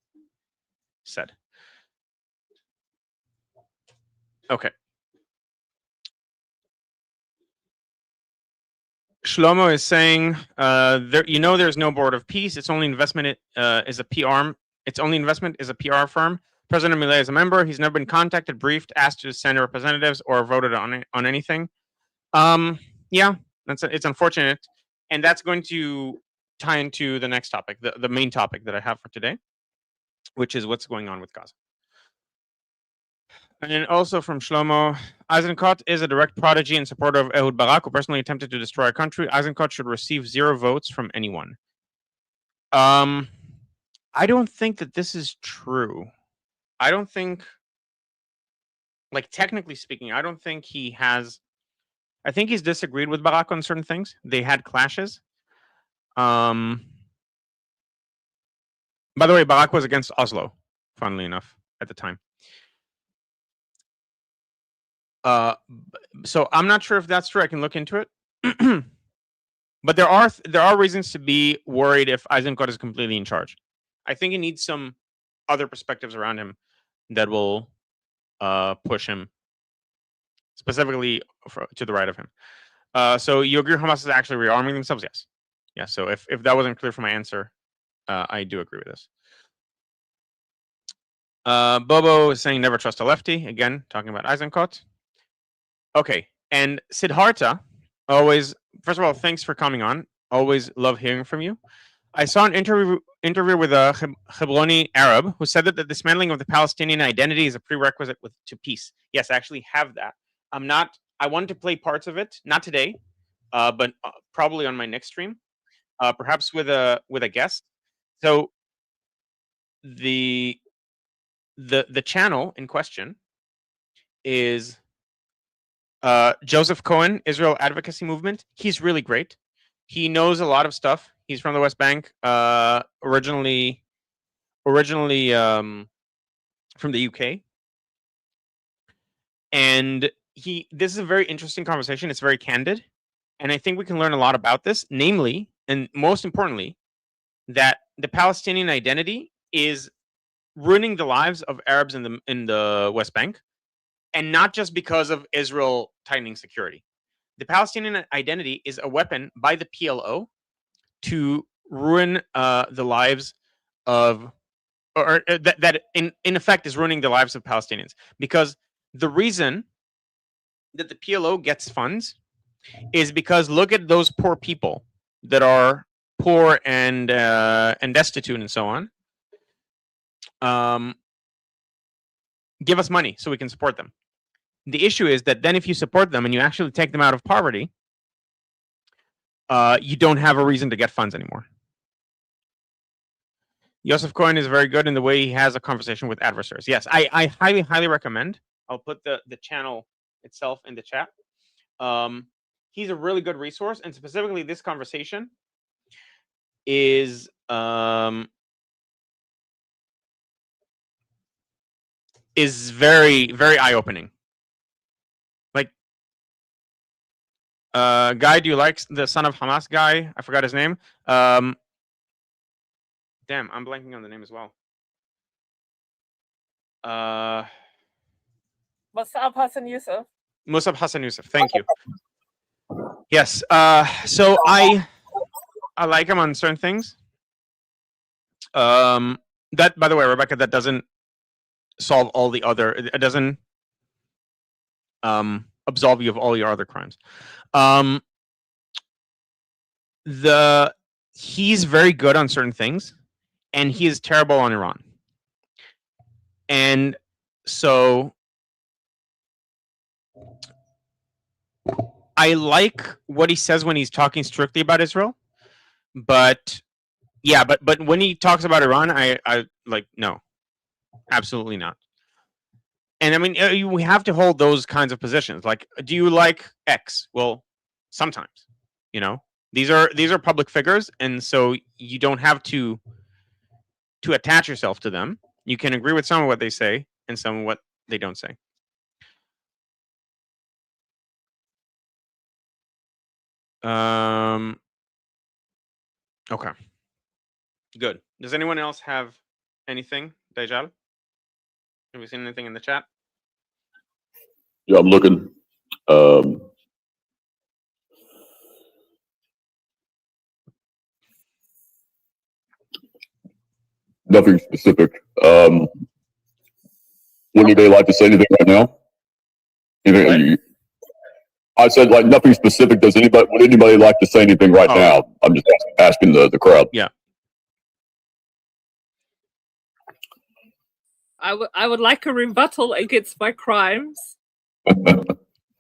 said. Okay. Shlomo is saying, there's no board of peace. Its only investment is a PR. Its only investment is a PR firm. President Millet is a member. He's never been contacted, briefed, asked to send representatives, or voted on anything. Yeah, it's unfortunate, and that's going to tie into the next topic, the main topic that I have for today, which is what's going on with Gaza. And also from Shlomo, Eisenkot is a direct prodigy and supporter of Ehud Barak, who personally attempted to destroy our country. Eisenkot should receive 0 votes from anyone. I don't think that this is true. I don't think, like, technically speaking, I don't think he has. I think he's disagreed with Barak on certain things. They had clashes. By the way, Barak was against Oslo, funnily enough, at the time. So I'm not sure if that's true. I can look into it. But there are reasons to be worried if Eisenkot is completely in charge. I think he needs some other perspectives around him that will push him specifically to the right of him. So you agree Hamas is actually rearming themselves? Yes. Yeah. So if that wasn't clear from my answer, I do agree with this. Bobo is saying never trust a lefty. Again, talking about Eisenkot. Okay. And Siddhartha, always, first of all, thanks for coming on. Always love hearing from you. I saw an interview with a Hebloni Arab who said that the dismantling of the Palestinian identity is a prerequisite to peace. Yes, I actually have that. I wanted to play parts of it, not today, but probably on my next stream, perhaps with a guest. So the channel in question is Joseph Cohen, Israel Advocacy Movement. He's really great. He knows a lot of stuff. He's from the West Bank, originally from the UK. And this is a very interesting conversation. It's very candid. And I think we can learn a lot about this, namely, and most importantly, that the Palestinian identity is ruining the lives of Arabs in the West Bank, and not just because of Israel tightening security. The Palestinian identity is a weapon by the PLO to ruin the lives of, or that in effect is ruining the lives of Palestinians. Because the reason that the PLO gets funds is because look at those poor people that are poor and destitute and so on. Give us money so we can support them. The issue is that then if you support them and you actually take them out of poverty, you don't have a reason to get funds anymore. Joseph Cohen is very good in the way he has a conversation with adversaries. Yes, I highly, highly recommend. I'll put the channel itself in the chat. He's a really good resource, and specifically this conversation is very, very eye-opening. Like, Guy, do you like the son of Hamas guy? I forgot his name. Damn, I'm blanking on the name as well. Musab Hassan Yusuf. Musab Hassan Yusuf. Thank you. Yes. So I like him on certain things. That, by the way, Rebecca, that doesn't solve all the other. It doesn't absolve you of all your other crimes. He's very good on certain things, and he is terrible on Iran. And so I like what he says when he's talking strictly about Israel, but yeah, but when he talks about Iran, I like, no, absolutely not. And I mean, we have to hold those kinds of positions. Like, do you like X? Well, sometimes, these are public figures, and so you don't have to attach yourself to them. You can agree with some of what they say and some of what they don't say. Okay. Good. Does anyone else have anything, Dajal? Have you seen anything in the chat? Yeah, I'm looking. Nothing specific. Would anybody like to say anything right now? I said like nothing specific. Would anybody like to say anything right now? I'm just asking the crowd. Yeah. I would like a rebuttal against my crimes.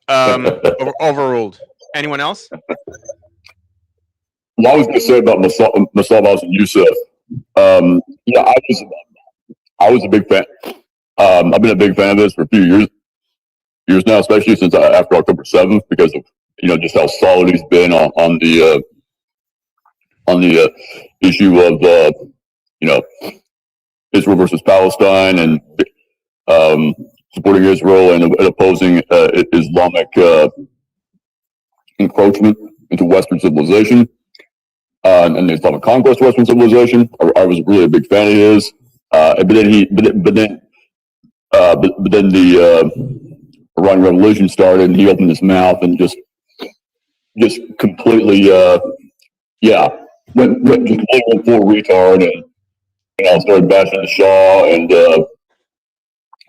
Overruled. Anyone else? Well, I was going to say about Masal and Yusuf. Yeah, I was a big fan. I've been a big fan of this for a few years now, especially since after October 7th, because of just how solid he's been on the issue of Israel versus Palestine and supporting Israel and opposing Islamic encroachment into Western civilization and the Islamic conquest of Western civilization. I was really a big fan of his. But then the Iranian Revolution started, and he opened his mouth and just completely, went full retard, and started bashing the Shah and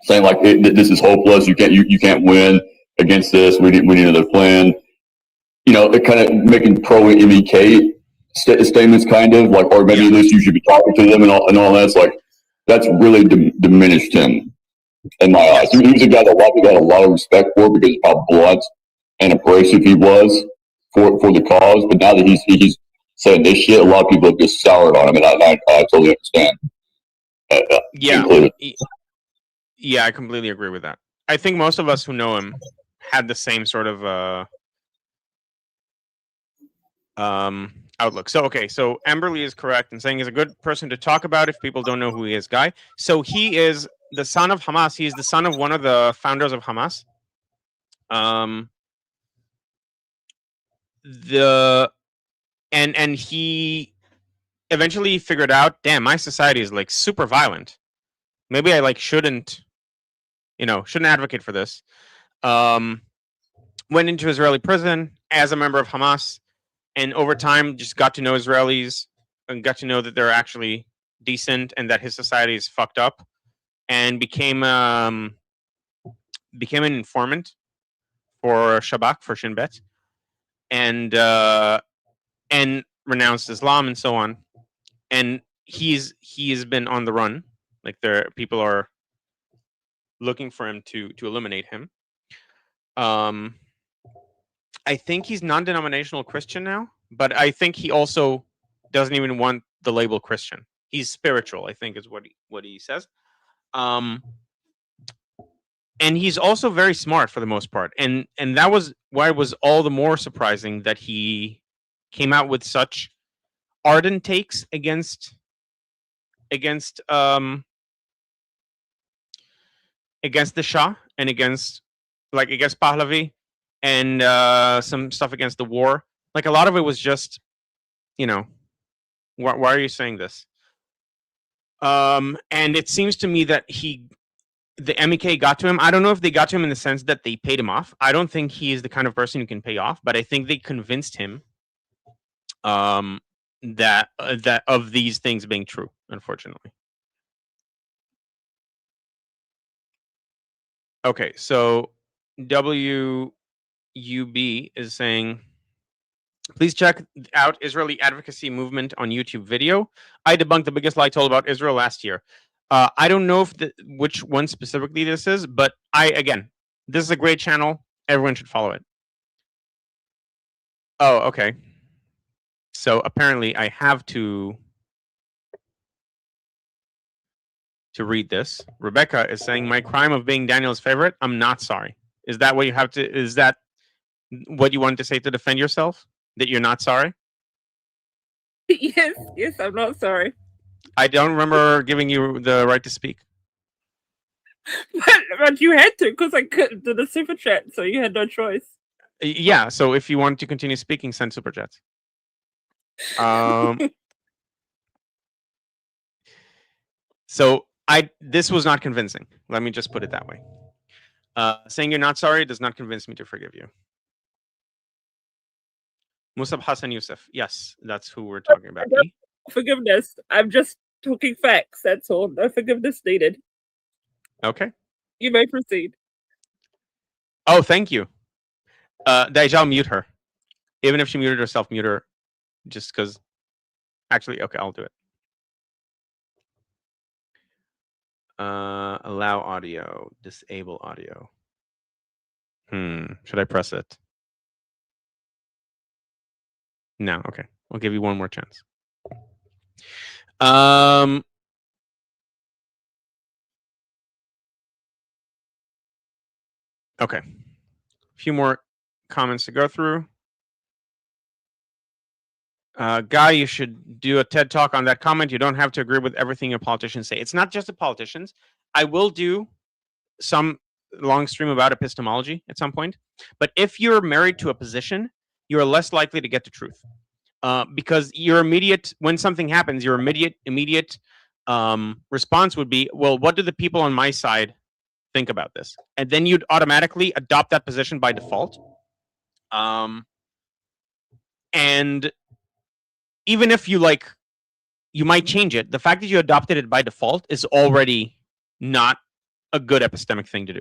saying like this is hopeless. You can't win against this. We need another plan. It kind of making pro MEK statements, kind of like, or maybe at least you should be talking to them and all that. It's like that's really diminished him in my eyes. He was a guy that a lot of people had a lot of respect for because of how blunt and abrasive he was for the cause. But now that he's saying this shit, a lot of people have just soured on him, and I totally understand. Yeah, I completely agree with that. I think most of us who know him had the same sort of outlook. So Amberly is correct in saying he's a good person to talk about if people don't know who he is, Guy. So he is the son of Hamas. He is the son of one of the founders of Hamas. And he eventually figured out, damn, my society is like super violent. Maybe I shouldn't advocate for this. Went into Israeli prison as a member of Hamas, and over time just got to know Israelis and got to know that they're actually decent and that his society is fucked up, and became an informant for Shabak, for Shin Bet, and renounced Islam and so on. And he's been on the run. Like people are looking for him to eliminate him. I think he's non-denominational Christian now, but I think he also doesn't even want the label Christian. He's spiritual, I think, is what he says. And he's also very smart for the most part, and that was why it was all the more surprising that he came out with such ardent takes against the Shah and against Pahlavi, and some stuff against the war. Like a lot of it was just, why are you saying this? And it seems to me that the MEK got to him. I don't know if they got to him in the sense that they paid him off. I don't think he is the kind of person who can pay off, but I think they convinced him that of these things being true, unfortunately. Okay, so WUB is saying, please check out Israeli advocacy movement on YouTube video. I debunked the biggest lie told about Israel last year. I don't know which one specifically this is, but this is a great channel. Everyone should follow it. Oh, okay. So apparently I have to read this. Rebecca is saying, my crime of being Daniel's favorite, I'm not sorry. Is that what you have to, is that what you wanted to say to defend yourself? That you're not sorry? Yes, I'm not sorry. I don't remember giving you the right to speak. But you had to, because I couldn't do the super chat, so you had no choice. Yeah, so if you want to continue speaking, send super chats. So this was not convincing. Let me just put it that way. Saying you're not sorry does not convince me to forgive you. Musab Hassan Youssef. Yes, that's who we're talking about. E? Forgiveness. I'm just talking facts. That's all. No forgiveness needed. Okay. You may proceed. Oh, thank you. Daijal, mute her. Even if she muted herself, mute her. Just because. Actually, okay, I'll do it. Allow audio. Disable audio. Should I press it? No. Okay. I'll give you one more chance. Okay. A few more comments to go through. Guy, you should do a TED Talk on that comment. You don't have to agree with everything your politicians say. It's not just the politicians. I will do some long stream about epistemology at some point. But if you're married to a position, you're less likely to get the truth. Because your immediate, when something happens, your immediate response would be, well, what do the people on my side think about this? And then you'd automatically adopt that position by default. And even if you might change it, the fact that you adopted it by default is already not a good epistemic thing to do.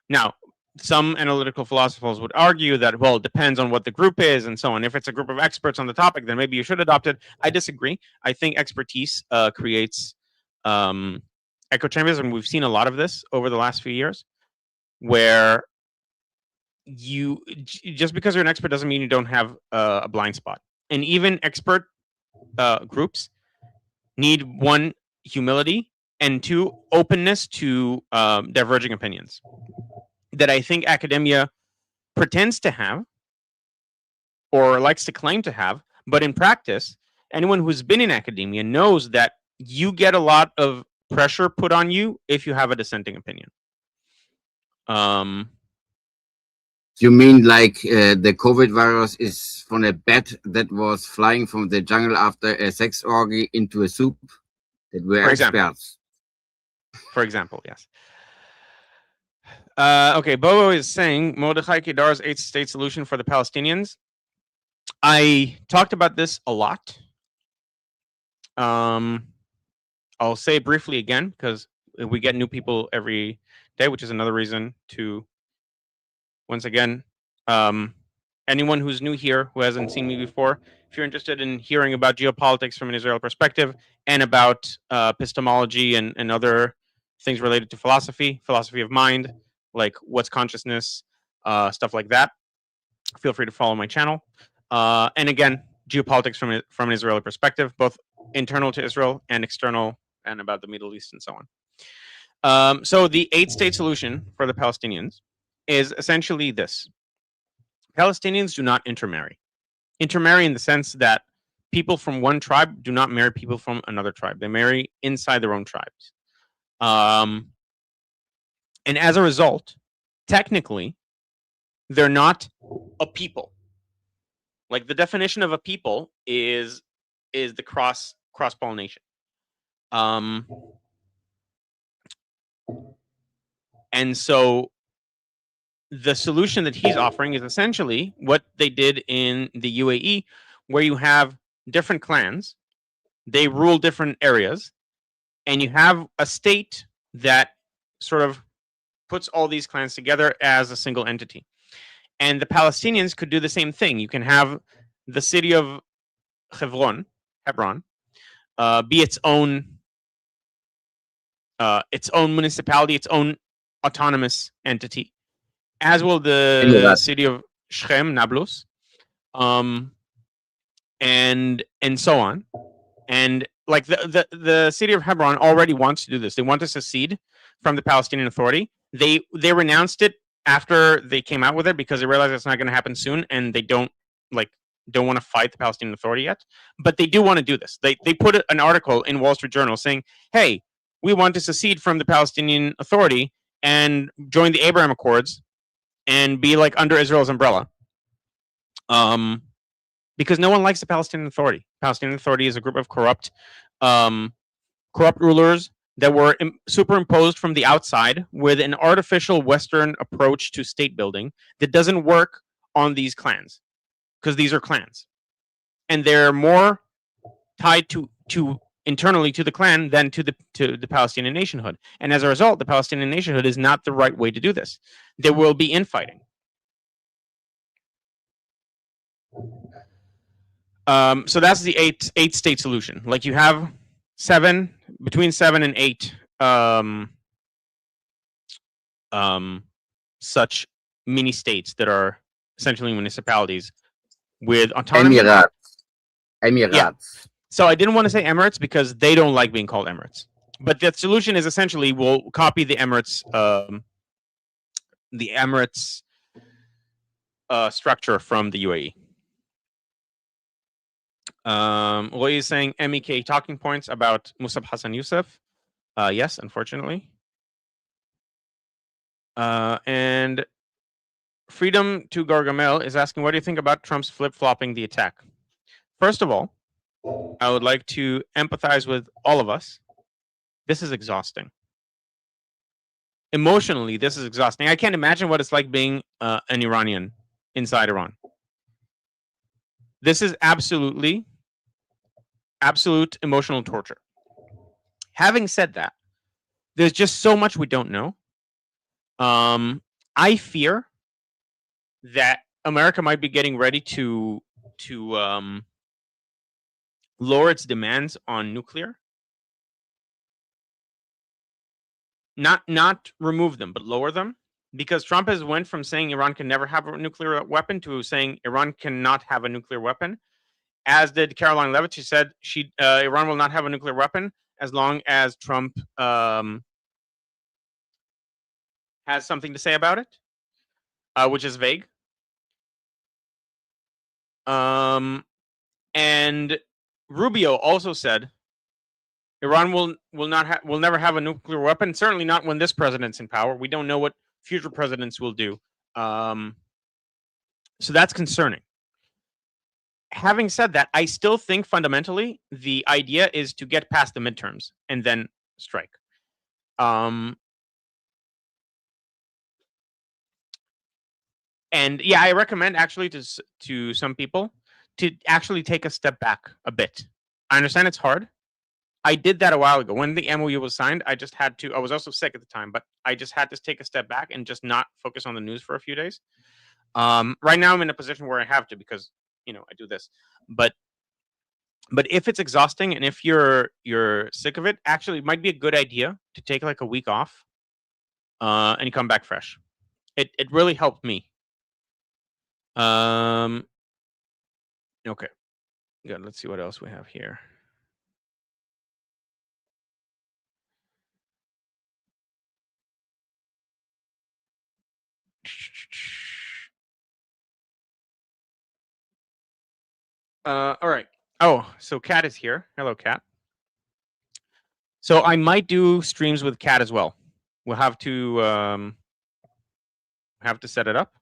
Now, some analytical philosophers would argue that, well, it depends on what the group is and so on. If it's a group of experts on the topic, then maybe you should adopt it. I disagree. I think expertise creates echo chambers, and we've seen a lot of this over the last few years, where just because you're an expert doesn't mean you don't have a blind spot. And even expert groups need, one, humility, and two, openness to diverging opinions that I think academia pretends to have or likes to claim to have. But in practice, anyone who's been in academia knows that you get a lot of pressure put on you if you have a dissenting opinion. You mean like the COVID virus is from a bat that was flying from the jungle after a sex orgy into a soup? That were experts. For example, yes. Okay, Bobo is saying Mordechai Kedar's 8-state solution for the Palestinians. I talked about this a lot. I'll say it briefly again because we get new people every day, which is another reason to, once again, anyone who's new here who hasn't seen me before, if you're interested in hearing about geopolitics from an Israeli perspective and about epistemology and other things related to philosophy of mind, like what's consciousness, stuff like that, feel free to follow my channel. And again, geopolitics from an Israeli perspective, both internal to Israel and external, and about the Middle East and so on. So the 8-state solution for the Palestinians is essentially this. Palestinians do not intermarry. Intermarry in the sense that people from one tribe do not marry people from another tribe. They marry inside their own tribes. And as a result, technically, they're not a people. Like the definition of a people is the cross-pollination. And so the solution that he's offering is essentially what they did in the UAE, where you have different clans, they rule different areas, and you have a state that sort of puts all these clans together as a single entity. And the Palestinians could do the same thing. You can have the city of Hebron, be its own municipality, its own autonomous entity, as will the city of Shechem, Nablus, and so on. And like the city of Hebron already wants to do this. They want to secede from the Palestinian Authority. They renounced it after they came out with it because they realized it's not going to happen soon, and they don't want to fight the Palestinian Authority yet. But they do want to do this. They put an article in Wall Street Journal saying, "Hey, we want to secede from the Palestinian Authority and join the Abraham Accords and be like under Israel's umbrella." Because no one likes the Palestinian Authority. Palestinian Authority is a group of corrupt corrupt rulers that were superimposed from the outside with an artificial Western approach to state building that doesn't work on these clans, because these are clans, and they're more tied to internally to the clan than to the Palestinian nationhood. And as a result, the Palestinian nationhood is not the right way to do this. There will be infighting. So that's the eight state solution. Like, you have between 7 and 8 such mini states that are essentially municipalities with autonomy. Emirats. Yeah. So I didn't want to say Emirates because they don't like being called Emirates. But the solution is essentially we'll copy the Emirates structure from the UAE. What are you saying? MEK talking points about Musab Hassan Youssef? Yes, unfortunately. And Freedom to Gargamel is asking, what do you think about Trump's flip-flopping the attack? First of all, I would like to empathize with all of us. This is exhausting. Emotionally, this is exhausting. I can't imagine what it's like being an Iranian inside Iran. This is absolute emotional torture. Having said that, there's just so much we don't know. I fear that America might be getting ready to lower its demands on nuclear. Not remove them, but lower them, because Trump has went from saying Iran can never have a nuclear weapon to saying Iran cannot have a nuclear weapon. As did Caroline Levitt. She said Iran will not have a nuclear weapon as long as Trump has something to say about it, which is vague. And Rubio also said Iran will never have a nuclear weapon. Certainly not when this president's in power. We don't know what future presidents will do. So that's concerning. Having said that, I still think fundamentally the idea is to get past the midterms and then strike. And yeah, I recommend actually to some people to actually take a step back a bit. I understand it's hard. I did that a while ago. When the MOU was signed, I just had to, I was also sick at the time, but I just had to take a step back and just not focus on the news for a few days. Right now I'm in a position where I have to, because, I do this. But if it's exhausting and if you're sick of it, actually it might be a good idea to take like a week off and come back fresh. It really helped me. Okay. Good. Let's see what else we have here. All right. Oh, so Kat is here. Hello, Kat. So I might do streams with Kat as well. We'll have to set it up.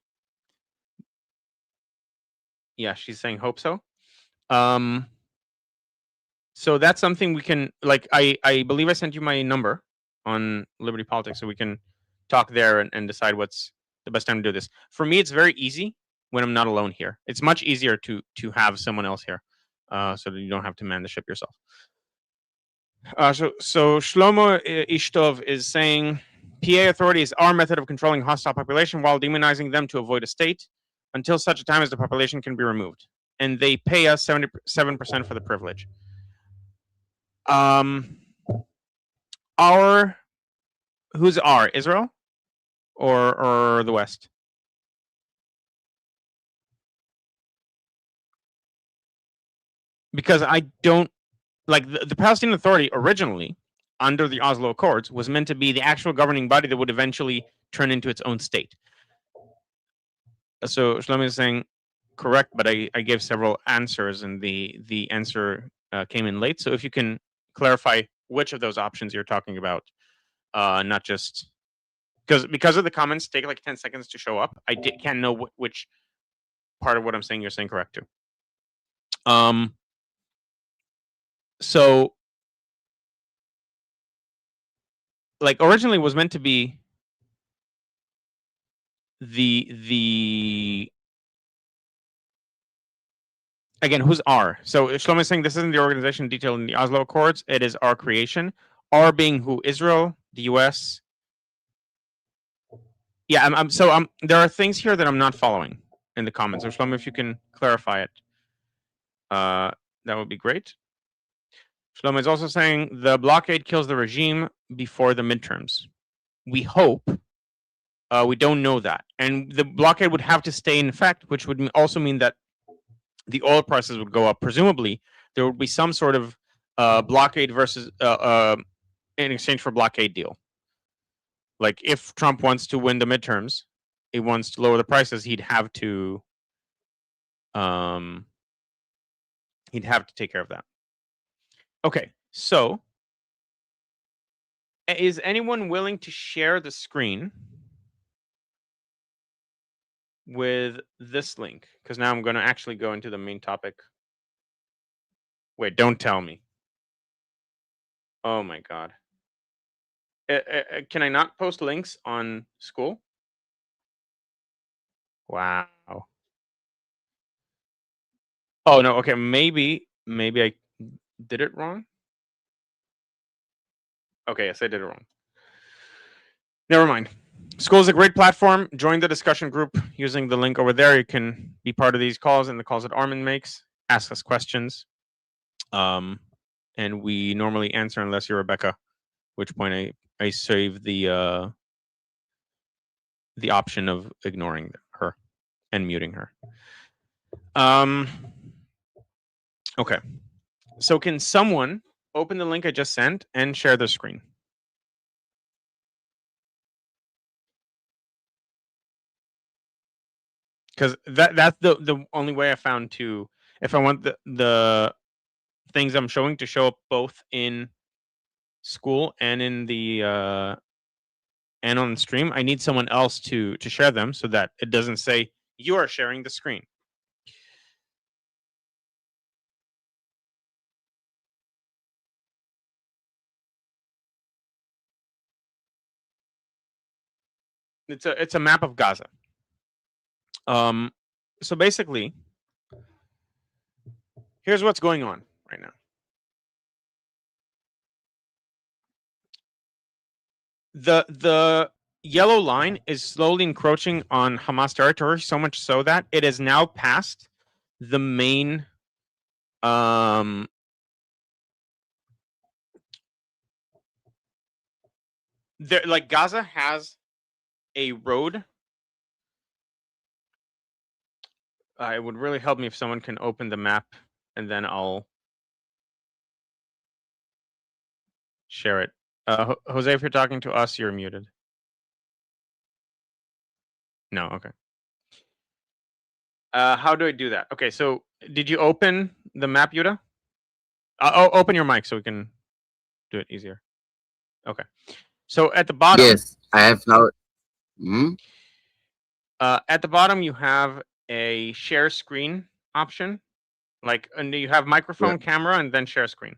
Yeah, she's saying hope so. So that's something we can, like, I believe I sent you my number on Liberty Politics, so we can talk there and decide what's the best time to do this. For me, it's very easy when I'm not alone here. It's much easier to have someone else here, so that you don't have to man the ship yourself. So Shlomo Ishtov is saying PA authority is our method of controlling hostile population while demonizing them to avoid a state until such a time as the population can be removed. And they pay us 77% for the privilege. Who's our? Israel or the West? Because I don't like the Palestinian Authority originally, under the Oslo Accords, was meant to be the actual governing body that would eventually turn into its own state. So Shlomi is saying correct, but I gave several answers, and the answer came in late. So if you can clarify which of those options you're talking about, not just because of the comments take like 10 seconds to show up. I can't know which part of what I'm saying you're saying correct to. So like originally was meant to be the again, who's R? So Shlomo is saying this isn't the organization detailed in the Oslo Accords. It is our creation. R being who? Israel, the U.S. Yeah, I'm there are things here that I'm not following in the comments. So Shlomo, if you can clarify it, that would be great. Shlomo is also saying the blockade kills the regime before the midterms. We hope. We don't know that, and the blockade would have to stay in effect, which would also mean that the oil prices would go up. Presumably, there would be some sort of blockade versus in exchange for blockade deal. Like if Trump wants to win the midterms, he wants to lower the prices, he'd have to take care of that. Okay, so is anyone willing to share the screen with this link? Because now I'm going to actually go into the main topic. Wait, don't tell me. Oh my God. Can I not post links on school? Wow. Oh no, okay, maybe I did it wrong. Okay, yes, I did it wrong. Never mind. School is a great platform. Join the discussion group using the link over there. You can be part of these calls and the calls that Armin makes. Ask us questions. And we normally answer unless you're Rebecca, which point I save the option of ignoring her and muting her. Okay. So can someone open the link I just sent and share the screen? Because that's the only way I found to, if I want the things I'm showing to show up both in school and in the and on the stream, I need someone else to share them so that it doesn't say you are sharing the screen. It's a map of Gaza. So basically, here's what's going on right now. The yellow line is slowly encroaching on Hamas territory, so much so that it has now passed the main like Gaza has a road. It would really help me if someone can open the map and then I'll share it. Jose, if you're talking to us, you're muted. No, okay. How do I do that? Okay, so did you open the map, Yuda? Open your mic so we can do it easier. Okay. So at the bottom. Yes, I have now. At the bottom, you have a share screen option. Like, and you have microphone, camera, and then share screen.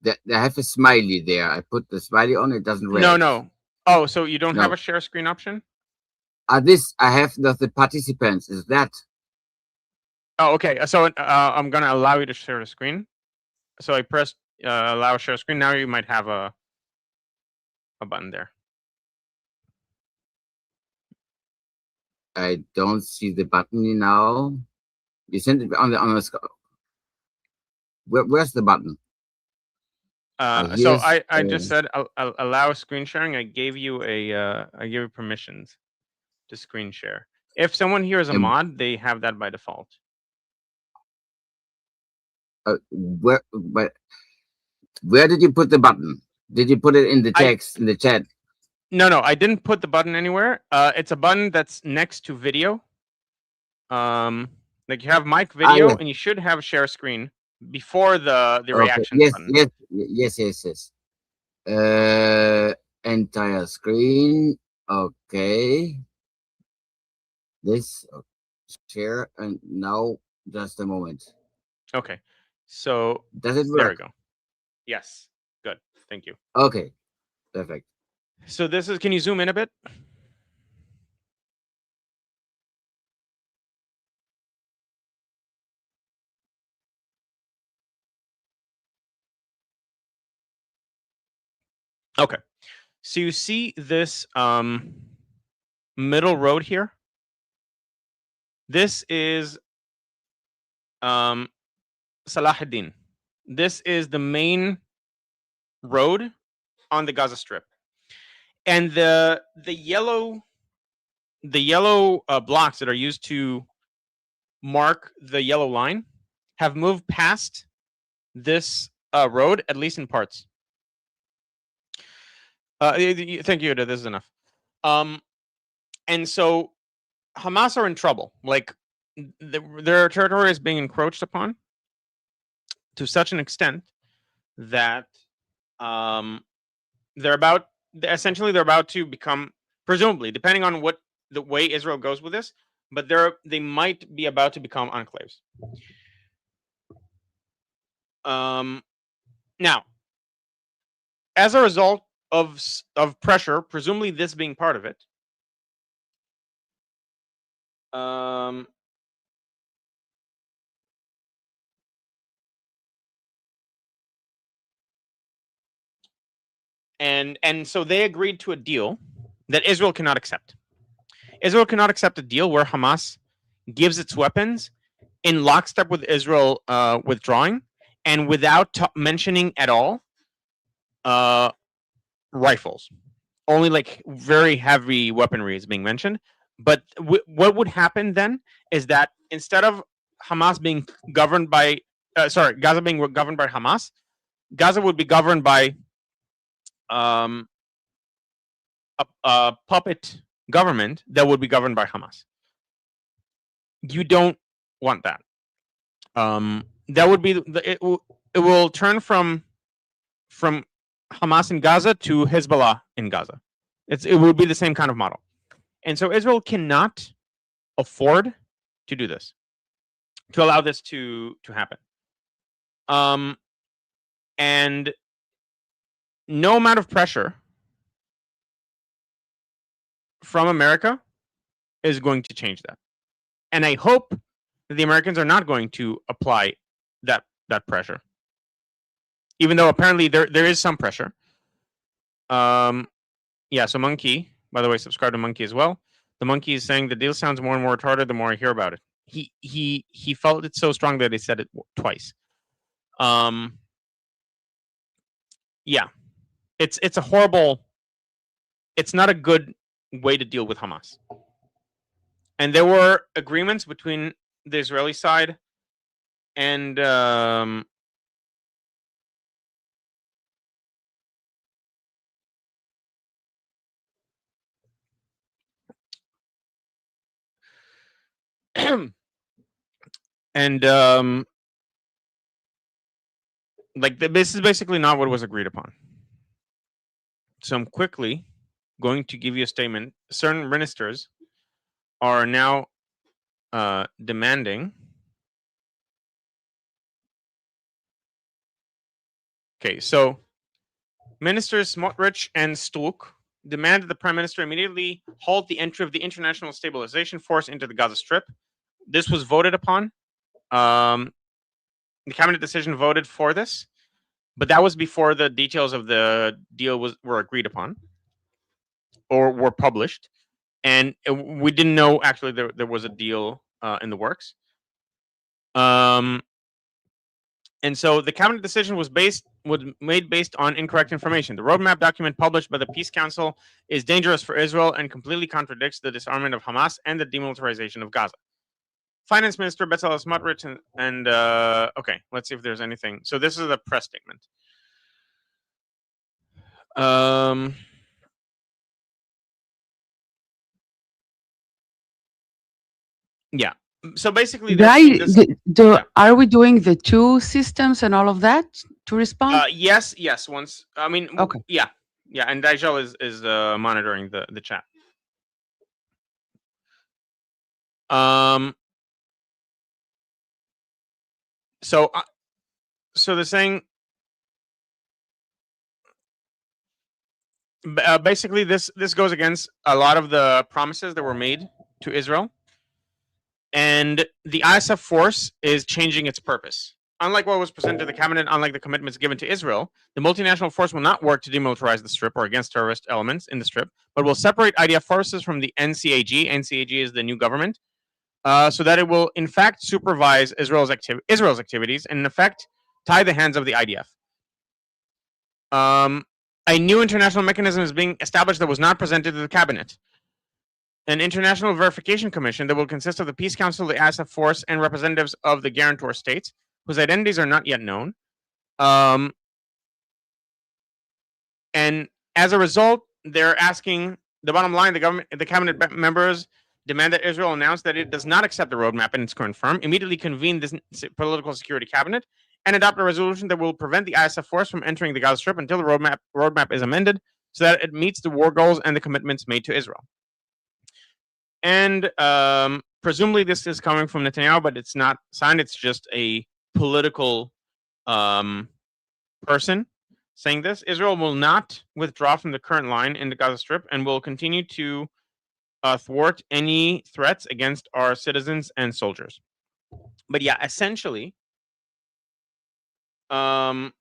I have a smiley there. I put the smiley on. It doesn't react. No. Oh, so you don't have a share screen option? This I have the participants. Is that? Oh, okay. So I'm gonna allow you to share the screen. So I pressed allow share screen. Now you might have a button there. I don't see the button now. You sent it on the where's the button? So I just said I'll allow screen sharing. I gave you permissions to screen share. If someone here is a mod, they have that by default. Where did you put the button? Did you put it in the text in the chat? No, I didn't put the button anywhere. It's a button that's next to video. Like you have mic video, and you should have share screen before the reaction button. Yes. Entire screen. Okay. This share, and now just a moment. Okay. So does it work? There we go. Yes. Good. Thank you. Okay. Perfect. So this is. Can you zoom in a bit? Okay. So you see this middle road here. This is Salah ad-Din. This is the main road on the Gaza Strip, and the yellow blocks that are used to mark the yellow line have moved past this road, at least in parts. Thank you. This is enough. And so Hamas are in trouble. Like their territory is being encroached upon to such an extent that they're about to become, presumably, depending on what the way Israel goes with this, but they might be about to become enclaves. Now, as a result of pressure, presumably this being part of it, and so they agreed to a deal that Israel cannot accept. Israel cannot accept a deal where Hamas gives its weapons in lockstep with Israel withdrawing, and without mentioning at all rifles. Only like very heavy weaponry is being mentioned. But what would happen then is that instead of Hamas being governed by, Gaza being governed by Hamas, Gaza would be governed by a puppet government that would be governed by Hamas. You don't want that. That would be it will turn from Hamas in Gaza to Hezbollah in Gaza. It would be the same kind of model. And so Israel cannot afford to do this, to allow this to happen. And no amount of pressure from America is going to change that. And I hope that the Americans are not going to apply that pressure, even though apparently there is some pressure. Yeah. So Monkey, by the way, subscribe to Monkey as well. The Monkey is saying the deal sounds more and more retarded the more I hear about it. He felt it so strong that he said it twice. Yeah, it's a horrible. It's not a good way to deal with Hamas. And there were agreements between the Israeli side and and like this is basically not what was agreed upon. So I'm quickly going to give you a statement. Certain ministers are now demanding. Okay, so Ministers Smotrich and Stuk demanded the Prime Minister immediately halt the entry of the International Stabilization Force into the Gaza Strip. This was voted upon. The cabinet decision voted for this, but that was before the details of the deal were agreed upon or were published, and we didn't know actually there was a deal in the works. And so the cabinet decision was made based on incorrect information. The roadmap document published by the Peace Council is dangerous for Israel and completely contradicts the disarmament of Hamas and the demilitarization of Gaza. Finance Minister Bezalel Smotrich and okay, let's see if there's anything. So this is a press statement. Yeah. So basically, are we doing the two systems and all of that to respond? Yes. Once, I mean, okay. Yeah, and Dijal is monitoring the chat. So they're saying Basically, this goes against a lot of the promises that were made to Israel, and the ISF force is changing its purpose. Unlike what was presented to the cabinet, unlike the commitments given to Israel, the multinational force will not work to demilitarize the Strip or against terrorist elements in the Strip, but will separate IDF forces from the NCAG. NCAG is the new government, so that it will in fact supervise Israel's activities and in effect tie the hands of the IDF. A new international mechanism is being established that was not presented to the cabinet. An international verification commission that will consist of the Peace Council, the ISF force, and representatives of the guarantor states, whose identities are not yet known. And as a result, they're asking the bottom line: the cabinet members demand that Israel announce that it does not accept the roadmap in its current form, immediately convene this political security cabinet, and adopt a resolution that will prevent the ISF force from entering the Gaza Strip until the roadmap is amended so that it meets the war goals and the commitments made to Israel. And presumably this is coming from Netanyahu, but it's not signed. It's just a political person saying this. Israel will not withdraw from the current line in the Gaza Strip and will continue to thwart any threats against our citizens and soldiers. But yeah, essentially, and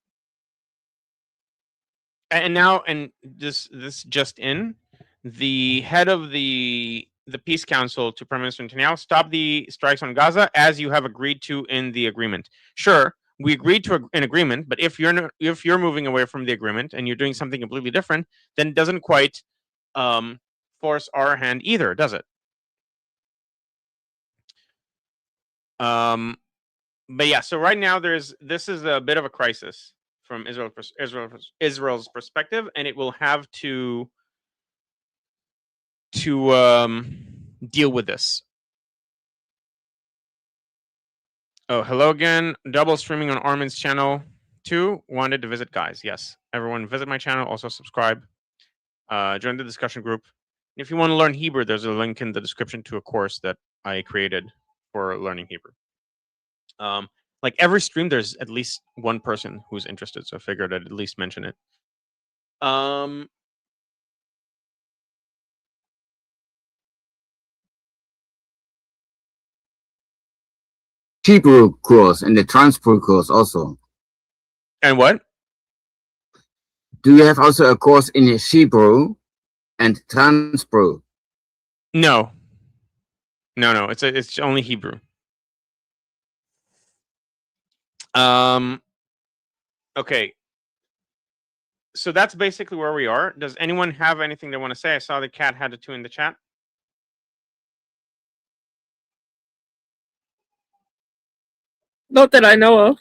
this just in, the head of the Peace Council to Prime Minister Netanyahu, stop the strikes on Gaza as you have agreed to in the agreement. Sure, we agreed to an agreement, but if you're moving away from the agreement and you're doing something completely different, then it doesn't quite force our hand either, does it? But yeah, so right now this is a bit of a crisis from Israel's perspective, and it will have to deal with this. Oh, hello again. Double streaming on Armin's channel too. Wanted to visit, guys. Yes, everyone visit my channel. Also subscribe. Join the discussion group. If you want to learn Hebrew, there's a link in the description to a course that I created for learning Hebrew. Like every stream, there's at least one person who's interested, so I figured I'd at least mention it. Hebrew course and the transport course also. And what? Do you have also a course in Hebrew and transport? No. It's only Hebrew. Okay. So that's basically where we are. Does anyone have anything they want to say? I saw the cat had a 2 in the chat. Not that I know of.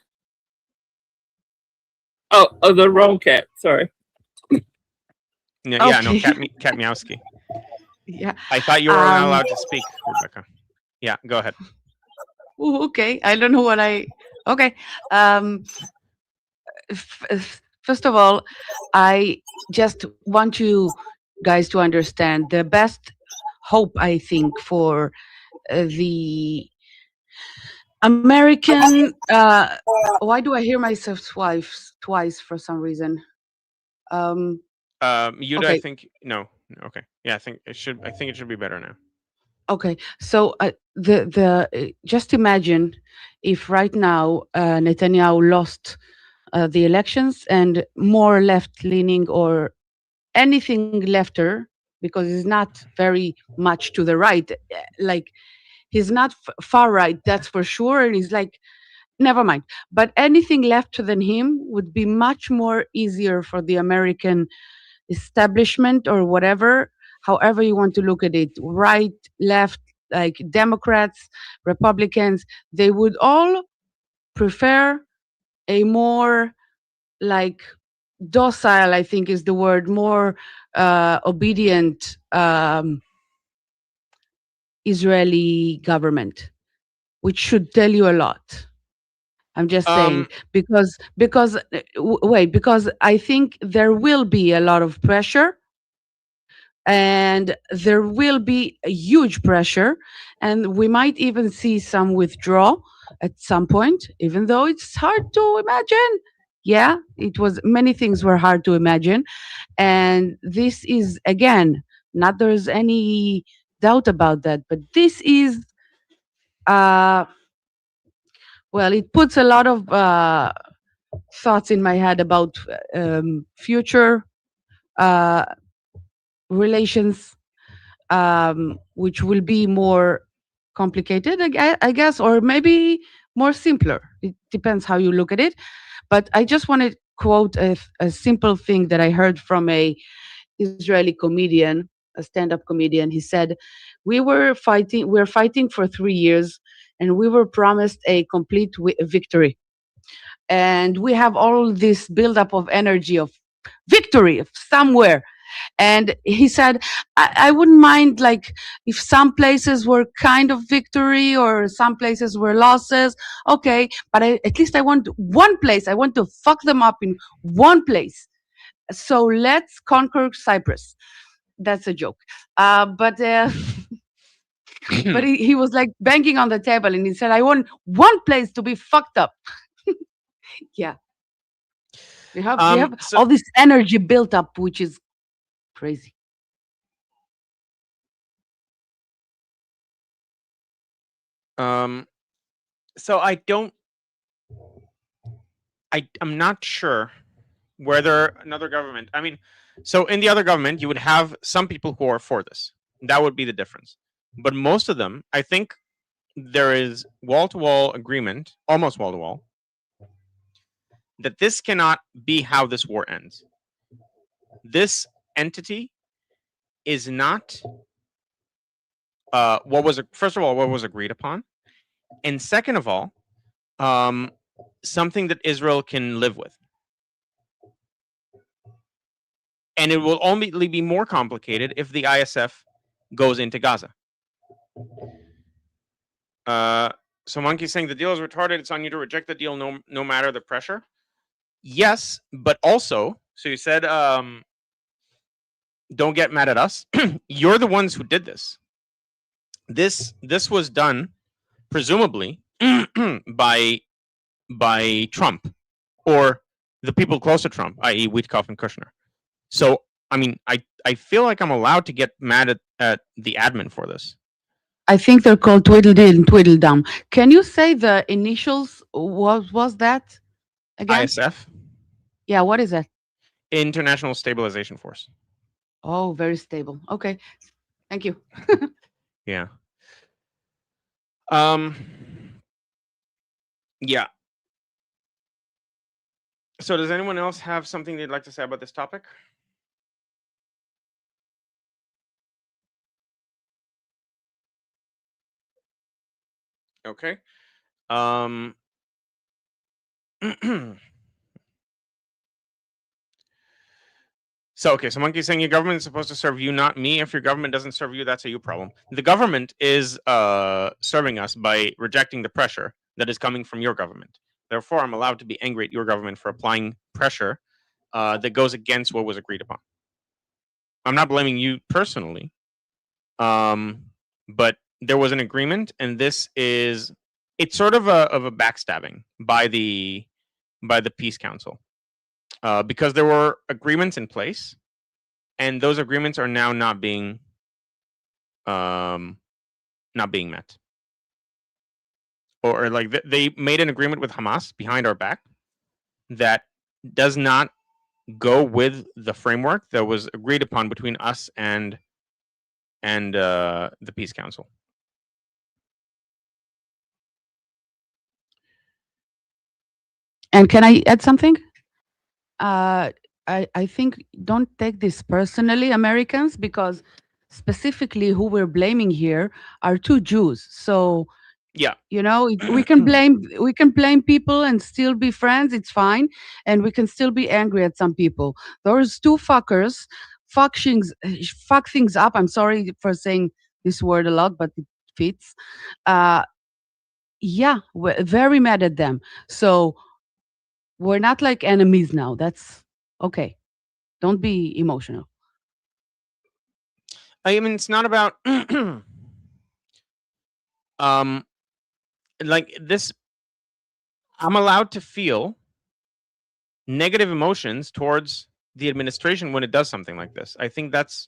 Oh, the wrong cat. Sorry. Yeah, no, Okay. Cat Meowski. Yeah. I thought you were not allowed to speak, Rebecca. Yeah, go ahead. Ooh, okay. I don't know what I. Okay. First of all, I just want you guys to understand the best hope, I think, for the American. Why do I hear myself twice for some reason? Yuda, Okay. I think no. Okay. Yeah, I think it should be better now. Okay, so just imagine if right now Netanyahu lost the elections and more left-leaning or anything lefter, because he's not very much to the right. Like he's not far right, that's for sure, and he's like, never mind. But anything left than him would be much more easier for the American establishment or whatever, however you want to look at it, right, left, like Democrats, Republicans, they would all prefer a more like docile, I think is the word, more obedient Israeli government, which should tell you a lot. I'm just saying, because because I think there will be a lot of pressure, and there will be a huge pressure, and we might even see some withdrawal at some point, even though it's hard to imagine. Yeah, it was, many things were hard to imagine. And this is, again, not there's any doubt about that, but this is, uh, well, it puts a lot of thoughts in my head about future uh, relations, which will be more complicated, I guess, or maybe more simpler. It depends how you look at it. But I just want to quote a simple thing that I heard from a Israeli comedian, a stand-up comedian. He said, we're fighting for 3 years, and we were promised a complete victory. And we have all this buildup of energy of victory of somewhere. And he said, I wouldn't mind, like, if some places were kind of victory or some places were losses. Okay, but at least I want one place. I want to fuck them up in one place. So let's conquer Cyprus. That's a joke. But but he was like banging on the table, and he said, I want one place to be fucked up. Yeah. We have So all this energy built up, which is crazy. um so I'm not sure whether another government, I mean, so in the other government you would have some people who are for this. That would be the difference. But most of them, I think there is wall to wall agreement, almost wall to wall, that this cannot be how this war ends. This entity is not what was, first of all, what was agreed upon, and second of all, something that Israel can live with. And it will only be more complicated if the ISF goes into Gaza. So Monkey's saying the deal is retarded. It's on you to reject the deal, no matter the pressure. Yes, but also, so you said, don't get mad at us. You're the ones who did this. This was done presumably by Trump or the people close to Trump, i.e., Witkoff and Kushner. So I mean, I feel like I'm allowed to get mad at the admin for this. I think they're called Tweedledee and Tweedledum. Can you say the initials? What was that again? ISF, Yeah, what is that? International Stabilization Force. Oh, very stable. Okay, thank you. Yeah. Yeah. So does anyone else have something they'd like to say about this topic? Okay. So Monkey's saying your government is supposed to serve you, not me. If your government doesn't serve you, that's a you problem. The government is serving us by rejecting the pressure that is coming from your government. Therefore, I'm allowed to be angry at your government for applying pressure that goes against what was agreed upon. I'm not blaming you personally, but there was an agreement, and it's sort of a backstabbing by the Peace Council. Because there were agreements in place, and those agreements are now not being met, or like they made an agreement with Hamas behind our back that does not go with the framework that was agreed upon between us and the Peace Council. And can I add something? I think don't take this personally, Americans, because specifically who we're blaming here are two Jews. So Yeah. we can blame people and still be friends. It's fine, and we can still be angry at some people. Those two fuckers fuck things up. I'm sorry for saying this word a lot, but it fits. Yeah, we're very mad at them. So we're not like enemies now. That's okay. Don't be emotional. I mean, it's not about like this. I'm allowed to feel negative emotions towards the administration when it does something like this. I think that's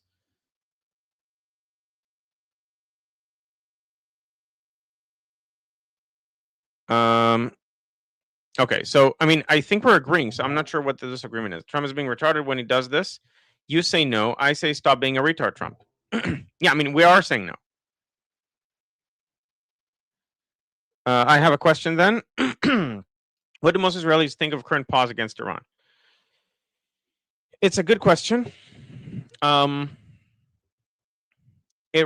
okay. So I mean, I think we're agreeing. So I'm not sure what the disagreement is. Trump is being retarded when he does this. You say no. I say stop being a retard, Trump. Yeah, I mean, we are saying no. I have a question then. What do most Israelis think of current pause against Iran? It's a good question. It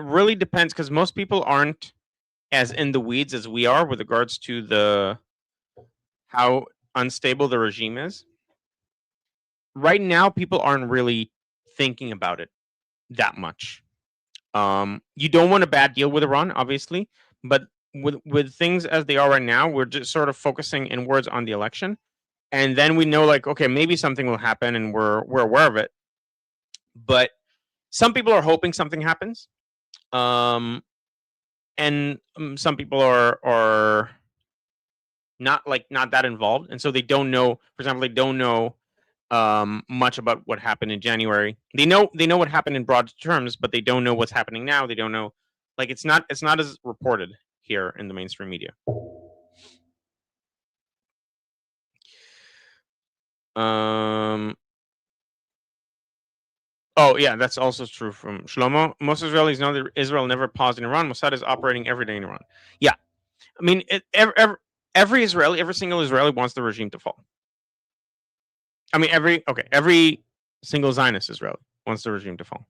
really depends because most people aren't as in the weeds as we are with regards to the how unstable the regime is. Right now, people aren't really thinking about it that much. You don't want a bad deal with Iran, obviously, but with things as they are right now, we're just sort of focusing inwards on the election, and then we know, like, okay, maybe something will happen, and we're aware of it. But some people are hoping something happens, and some people are not that involved, and so they don't know. For example, they don't know much about what happened in January. They know what happened in broad terms, but they don't know what's happening now. They don't know, like, it's not as reported here in the mainstream media. Oh yeah, that's also true from Shlomo. Most Israelis know that Israel never paused in Iran. Mossad is operating every day in Iran. Yeah, I mean, every Israeli, every single Israeli wants the regime to fall. I mean, every single Zionist Israeli wants the regime to fall.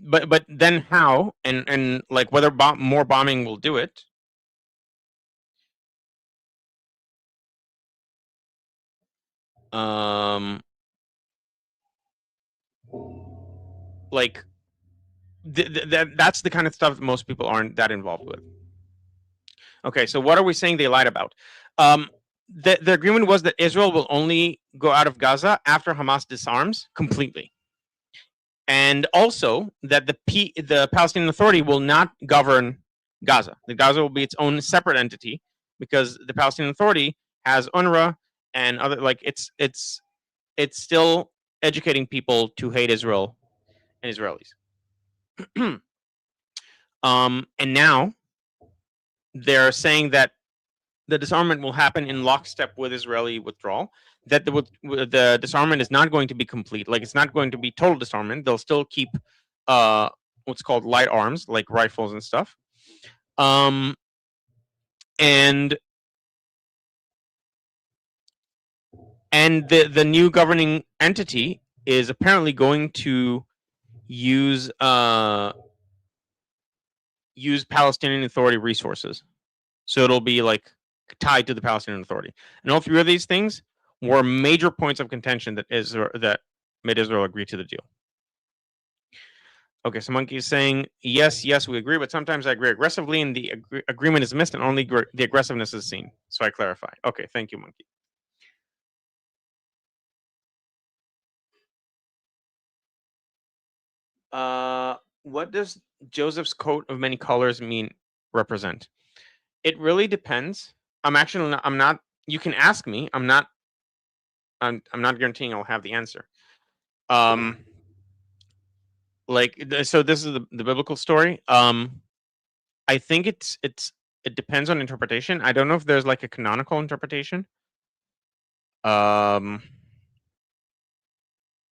But then how and like whether more bombing will do it. Like that's the kind of stuff that most people aren't that involved with. Okay, so what are we saying they lied about? The agreement was that Israel will only go out of Gaza after Hamas disarms completely, and also that the Palestinian Authority will not govern Gaza. The Gaza will be its own separate entity because the Palestinian Authority has UNRWA and other, like, it's still educating people to hate Israel and Israelis. And now they're saying that the disarmament will happen in lockstep with Israeli withdrawal. That the disarmament is not going to be complete. Like, it's not going to be total disarmament. They'll still keep what's called light arms, like rifles and stuff. And the new governing entity is apparently going to use Palestinian Authority resources. So it'll be like tied to the Palestinian Authority. And all three of these things were major points of contention that made Israel agree to the deal. Okay, so Monkey is saying, yes, we agree, but sometimes I agree aggressively and the agreement is missed and only the aggressiveness is seen. So I clarify. Okay, thank you, Monkey. What does Joseph's coat of many colors represent? It really depends. I'm not. You can ask me. I'm not guaranteeing I'll have the answer. So this is the biblical story. I think it depends on interpretation. I don't know if there's like a canonical interpretation.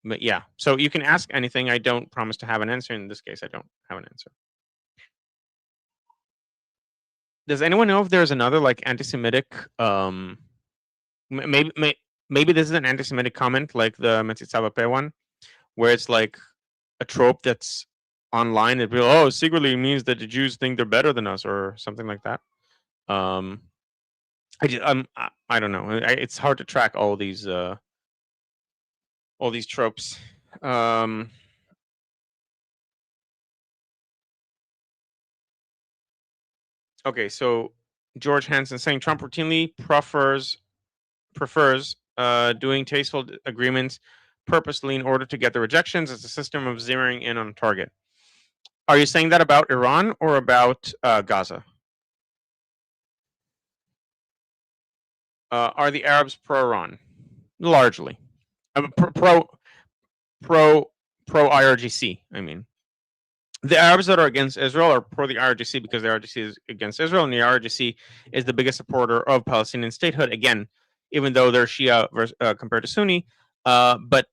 But yeah, so you can ask anything. I don't promise to have an answer. In this case, I don't have an answer. Does anyone know if there's another like anti-Semitic? Maybe this is an anti-Semitic comment like the Metzitzavape one, where it's like a trope that's online that people, secretly means that the Jews think they're better than us or something like that. I don't know. It's hard to track all these tropes. Okay, so George Hansen saying Trump routinely prefers doing tasteful agreements purposely in order to get the rejections as a system of zeroing in on a target. Are you saying that about Iran or about Gaza? are the Arabs pro-Iran? Largely, pro IRGC. I mean, the Arabs that are against Israel are pro the IRGC because the IRGC is against Israel, and the IRGC is the biggest supporter of Palestinian statehood. Again, even though they're Shia compared to Sunni, but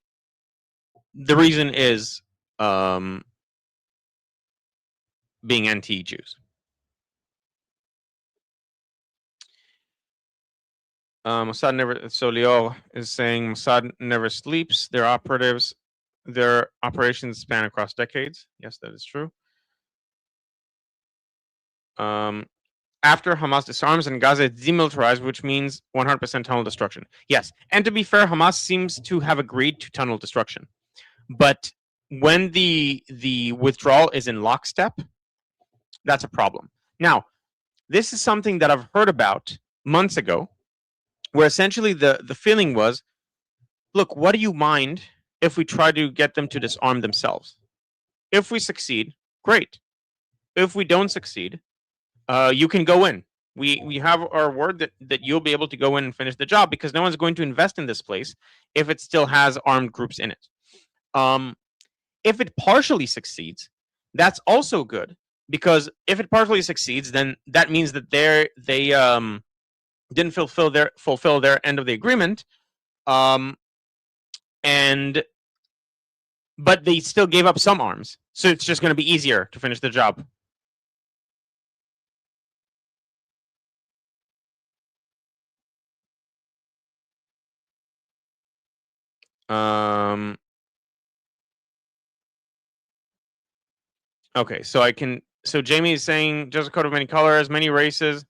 the reason is being anti-Jews. Mossad never. So Lior is saying Mossad never sleeps. Their operations span across decades. Yes, that is true. After Hamas disarms and Gaza is demilitarized, which means 100% tunnel destruction. Yes, and to be fair, Hamas seems to have agreed to tunnel destruction, but when the withdrawal is in lockstep, that's a problem. Now, this is something that I've heard about months ago, where essentially the feeling was, look, what do you mind if we try to get them to disarm themselves? If we succeed, great. If we don't succeed, you can go in. We have our word that you'll be able to go in and finish the job, because no one's going to invest in this place if it still has armed groups in it. If it partially succeeds, that's also good, because if it partially succeeds, then that means that they didn't fulfill their end of the agreement, but they still gave up some arms, so it's just going to be easier to finish the job. Okay, so Jamie is saying, just a coat of many colors, many races,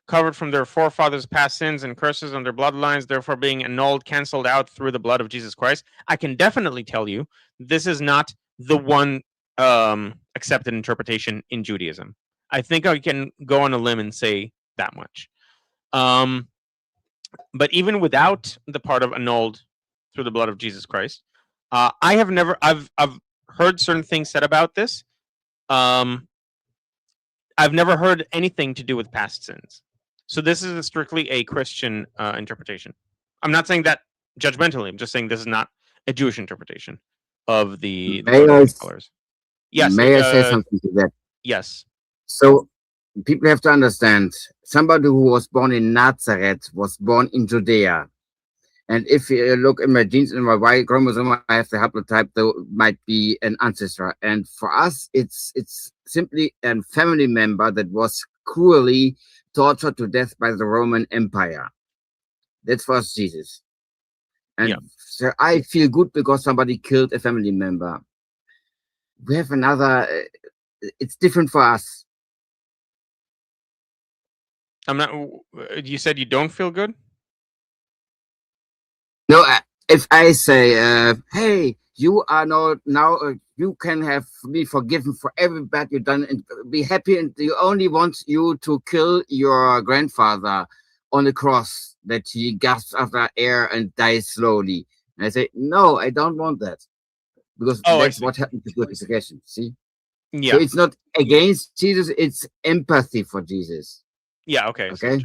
covered from their forefathers' past sins and curses on their bloodlines, therefore being annulled, cancelled out through the blood of Jesus Christ. I can definitely tell you this is not the one accepted interpretation in Judaism. I think I can go on a limb and say that much. But even without the part of annulled through the blood of Jesus Christ, I've heard certain things said about this. I've never heard anything to do with past sins. So this is strictly a Christian interpretation. I'm not saying that judgmentally. I'm just saying this is not a Jewish interpretation of the colors. Yes. May I say something to that? Yes. So people have to understand, somebody who was born in Nazareth was born in Judea. And if you look in my genes, in my Y chromosome, I have the haplotype that might be an ancestor. And for us, it's simply a family member that was cruelly tortured to death by the Roman Empire. That's for us, Jesus. And so I feel good because somebody killed a family member. We have another, it's different for us. I'm not. You said you don't feel good? No, if I say, hey, you are now you can have me forgiven for every bad you've done and be happy, and you only want you to kill your grandfather on the cross that he gasps after air and dies slowly. And I say, no, I don't want that, because that's what happened to purification. See? Yeah. So it's not against Jesus, it's empathy for Jesus. Yeah, okay. Okay.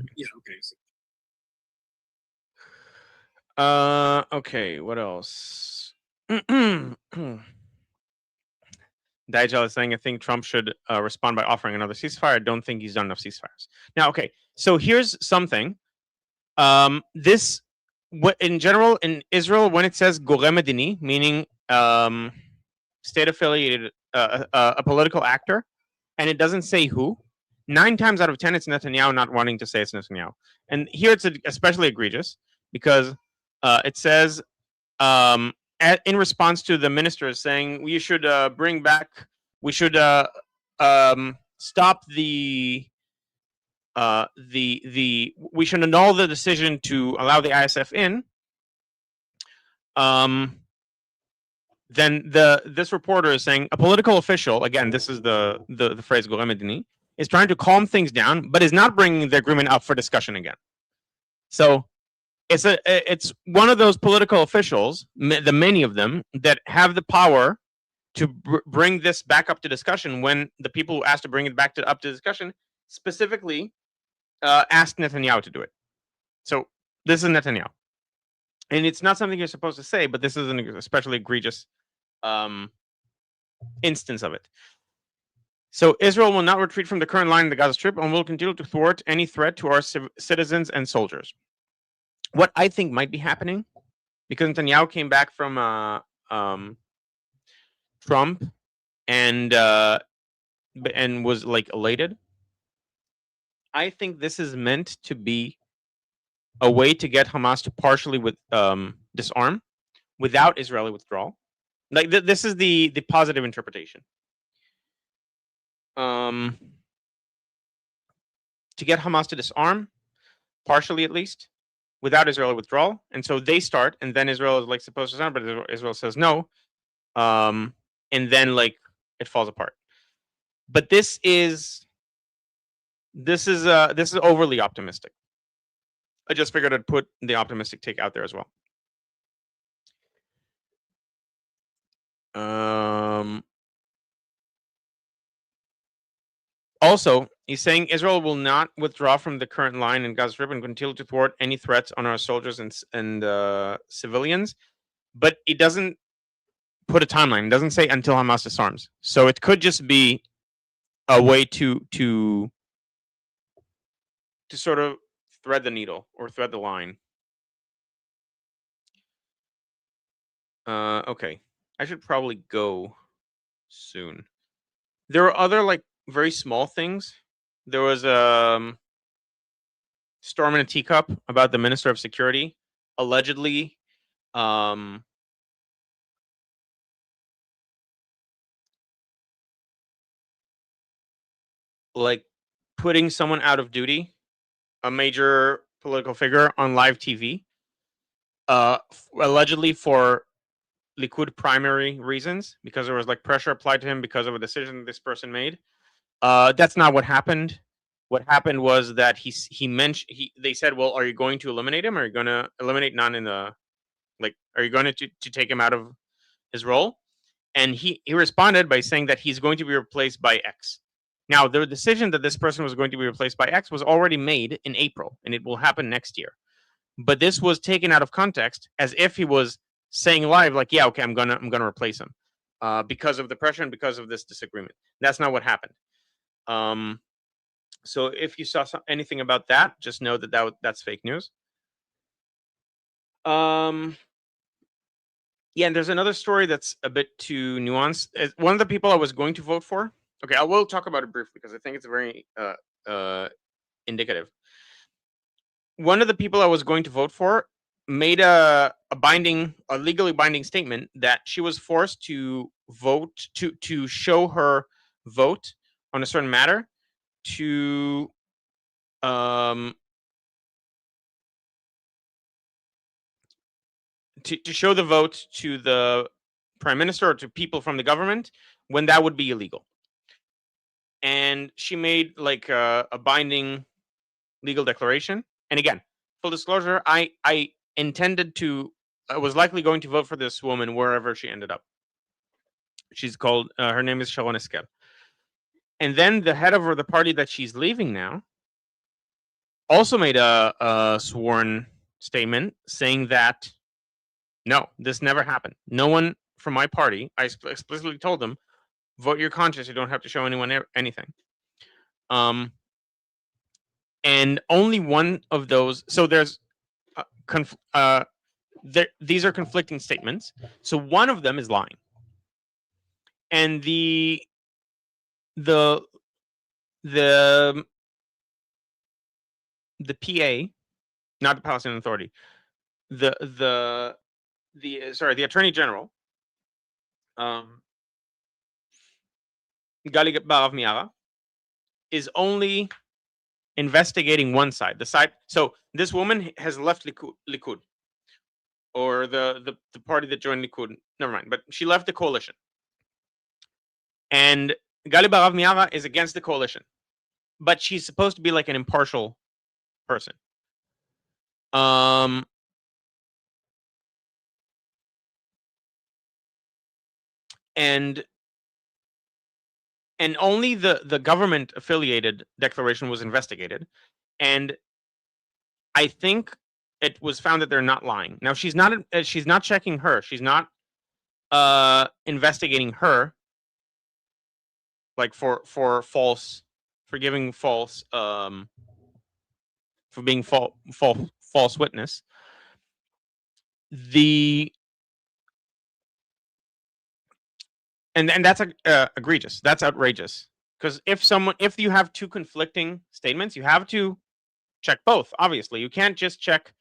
Okay, what else? Dijal is saying, I think Trump should respond by offering another ceasefire. I don't think he's done enough ceasefires. Now, okay, so here's something. This, in general, in Israel, when it says Gorem Medini, meaning state-affiliated, a political actor, and it doesn't say who, 9 times out of 10, it's Netanyahu not wanting to say it's Netanyahu. And here it's especially egregious, because it says, in response to the ministers saying we should we should stop we should annul the decision to allow the ISF in. Then this reporter is saying a political official, again, this is the phrase Gorem Medini, is trying to calm things down, but is not bringing the agreement up for discussion again. So it's one of those political officials, the many of them, that have the power to bring this back up to discussion when the people who asked to bring it back up to discussion specifically asked Netanyahu to do it. So This is Netanyahu, and it's not something you're supposed to say, but this is an especially egregious instance of it. So Israel will not retreat from the current line in the Gaza Strip and will continue to thwart any threat to our citizens and soldiers. What I think might be happening, because Netanyahu came back from Trump and was like elated, I think this is meant to be a way to get Hamas to partially disarm without Israeli withdrawal. Like this is the positive interpretation. To get Hamas to disarm, partially at least, without Israeli withdrawal, and so they start, and then Israel is like supposed to start, but Israel says no, and then like it falls apart. But this is overly optimistic. I just figured I'd put the optimistic take out there as well. Also, he's saying Israel will not withdraw from the current line in Gaza Strip and continue to thwart any threats on our soldiers and civilians. But it doesn't put a timeline. It doesn't say until Hamas disarms. So it could just be a way to sort of thread the needle or thread the line. Okay, I should probably go soon. There are other like very small things. There was a storm in a teacup about the Minister of Security allegedly like putting someone out of duty, a major political figure, on live TV, allegedly for Likud primary reasons, because there was like pressure applied to him because of a decision this person made. That's not what happened. What happened was that they said, well, are you going to eliminate him? Are you going to eliminate none in the, like, are you going to take him out of his role? And he responded by saying that he's going to be replaced by X. Now, the decision that this person was going to be replaced by X was already made in April, and it will happen next year. But this was taken out of context as if he was saying live, like, yeah, okay, I'm gonna replace him because of the pressure and because of this disagreement. That's not what happened. So if you saw anything about that, just know that's fake news. Yeah, and there's another story that's a bit too nuanced. One of the people I was going to vote for. Okay, I will talk about it briefly because I think it's very indicative. One of the people I was going to vote for made a legally binding statement that she was forced to vote to show her vote on a certain matter to show the vote to the prime minister or to people from the government when that would be illegal. And she made like a binding legal declaration. And again, full disclosure, I was likely going to vote for this woman wherever she ended up. She's called, her name is Sharon Eskel. And then the head of the party that she's leaving now also made a sworn statement saying that, no, this never happened. No one from my party, I explicitly told them, vote your conscience. You don't have to show anyone anything. And only one of those. So there's these are conflicting statements. So one of them is lying, and the PA, not the Palestinian Authority, the Attorney General, Gali Barav Miara, is only investigating one side. The side. So this woman has left Likud, or the party that joined Likud. Never mind, but she left the coalition. And Gali Barav Miara is against the coalition, but she's supposed to be like an impartial person. And only the government affiliated declaration was investigated. And I think it was found that they're not lying. Now she's not checking her. She's not investigating her, like for giving false for being false witness. And that's egregious. That's outrageous. Because if you have two conflicting statements, you have to check both. Obviously, you can't just check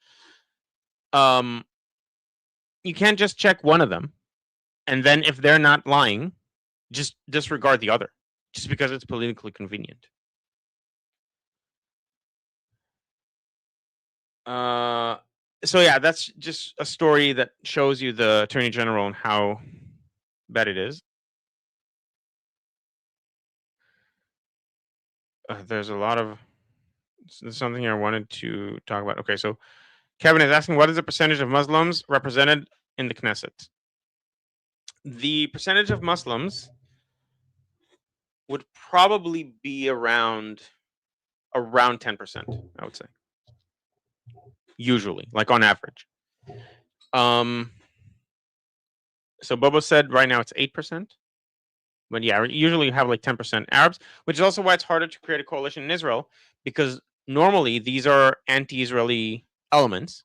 one of them, and then if they're not lying, just disregard the other, just because it's politically convenient. So yeah, that's just a story that shows you the Attorney General and how bad it is. There's a lot of something I wanted to talk about. Okay, so Kevin is asking, what is the percentage of Muslims represented in the Knesset? The percentage of Muslims would probably be around 10%, I would say. Usually, like on average. So Bobo said right now it's 8%. But yeah, usually you have like 10% Arabs, which is also why it's harder to create a coalition in Israel, because normally these are anti-Israeli elements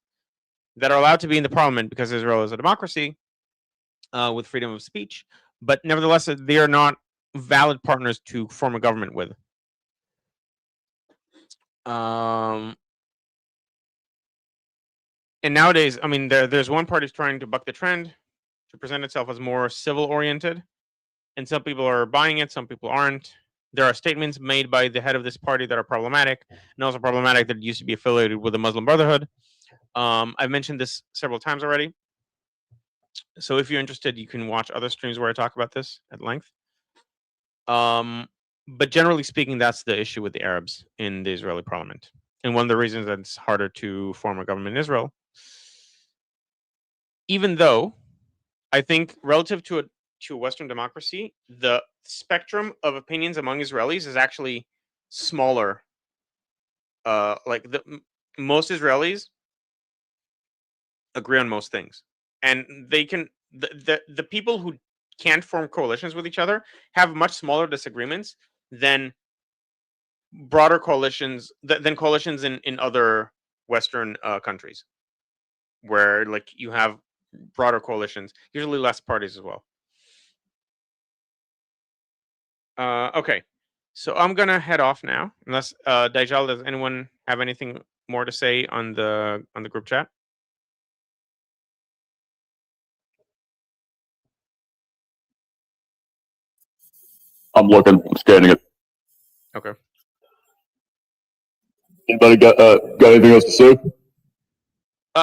that are allowed to be in the parliament because Israel is a democracy with freedom of speech. But nevertheless, they are not valid partners to form a government with. And nowadays, I mean, there's one party trying to buck the trend to present itself as more civil-oriented. And some people are buying it, some people aren't. There are statements made by the head of this party that are problematic, and also problematic that it used to be affiliated with the Muslim Brotherhood. I've mentioned this several times already. So if you're interested, you can watch other streams where I talk about this at length. But generally speaking, that's the issue with the Arabs in the Israeli parliament. And one of the reasons that it's harder to form a government in Israel. Even though I think relative to a Western democracy, the spectrum of opinions among Israelis is actually smaller. Like most Israelis agree on most things, and they can. The people who can't form coalitions with each other have much smaller disagreements than broader coalitions than coalitions in other Western countries, where like you have broader coalitions, usually less parties as well. Okay, so I'm gonna head off now. Unless Dajjal, does anyone have anything more to say on the group chat? I'm looking, I'm scanning it. Okay. Anybody got anything else to say?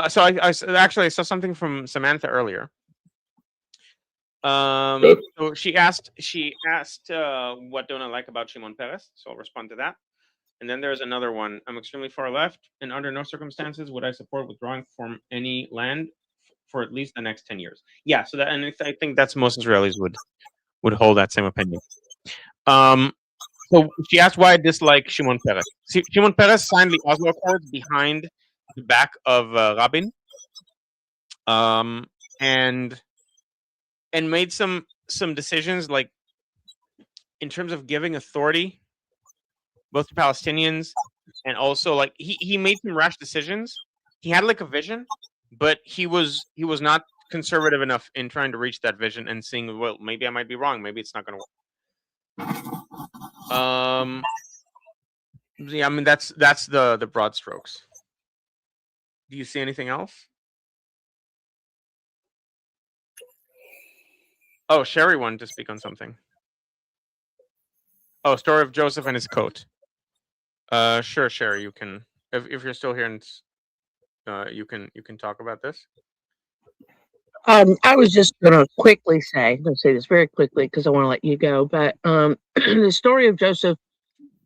So I saw something from Samantha earlier. Okay. So she asked what don't I like about Shimon Peres? So I'll respond to that. And then there's another one. I'm extremely far left, and under no circumstances would I support withdrawing from any land for at least the next 10 years. Yeah, so that, and I think that's most Israelis would hold that same opinion. So she asked why I dislike Shimon Peres. Shimon Peres signed the Oslo Accords behind the back of Rabin, and made some decisions, like in terms of giving authority both to Palestinians, and also like he made some rash decisions. He had like a vision, but he was not conservative enough in trying to reach that vision and seeing, well, maybe I might be wrong, maybe it's not going to work. Yeah, I mean that's the broad strokes. Do you see anything else? Oh, Sherry wanted to speak on something. Oh, story of Joseph and his coat. Sure, Sherry, you can, if you're still here, and you can talk about this. I was just going to quickly say, I'm going to say this very quickly because I want to let you go, but the story of Joseph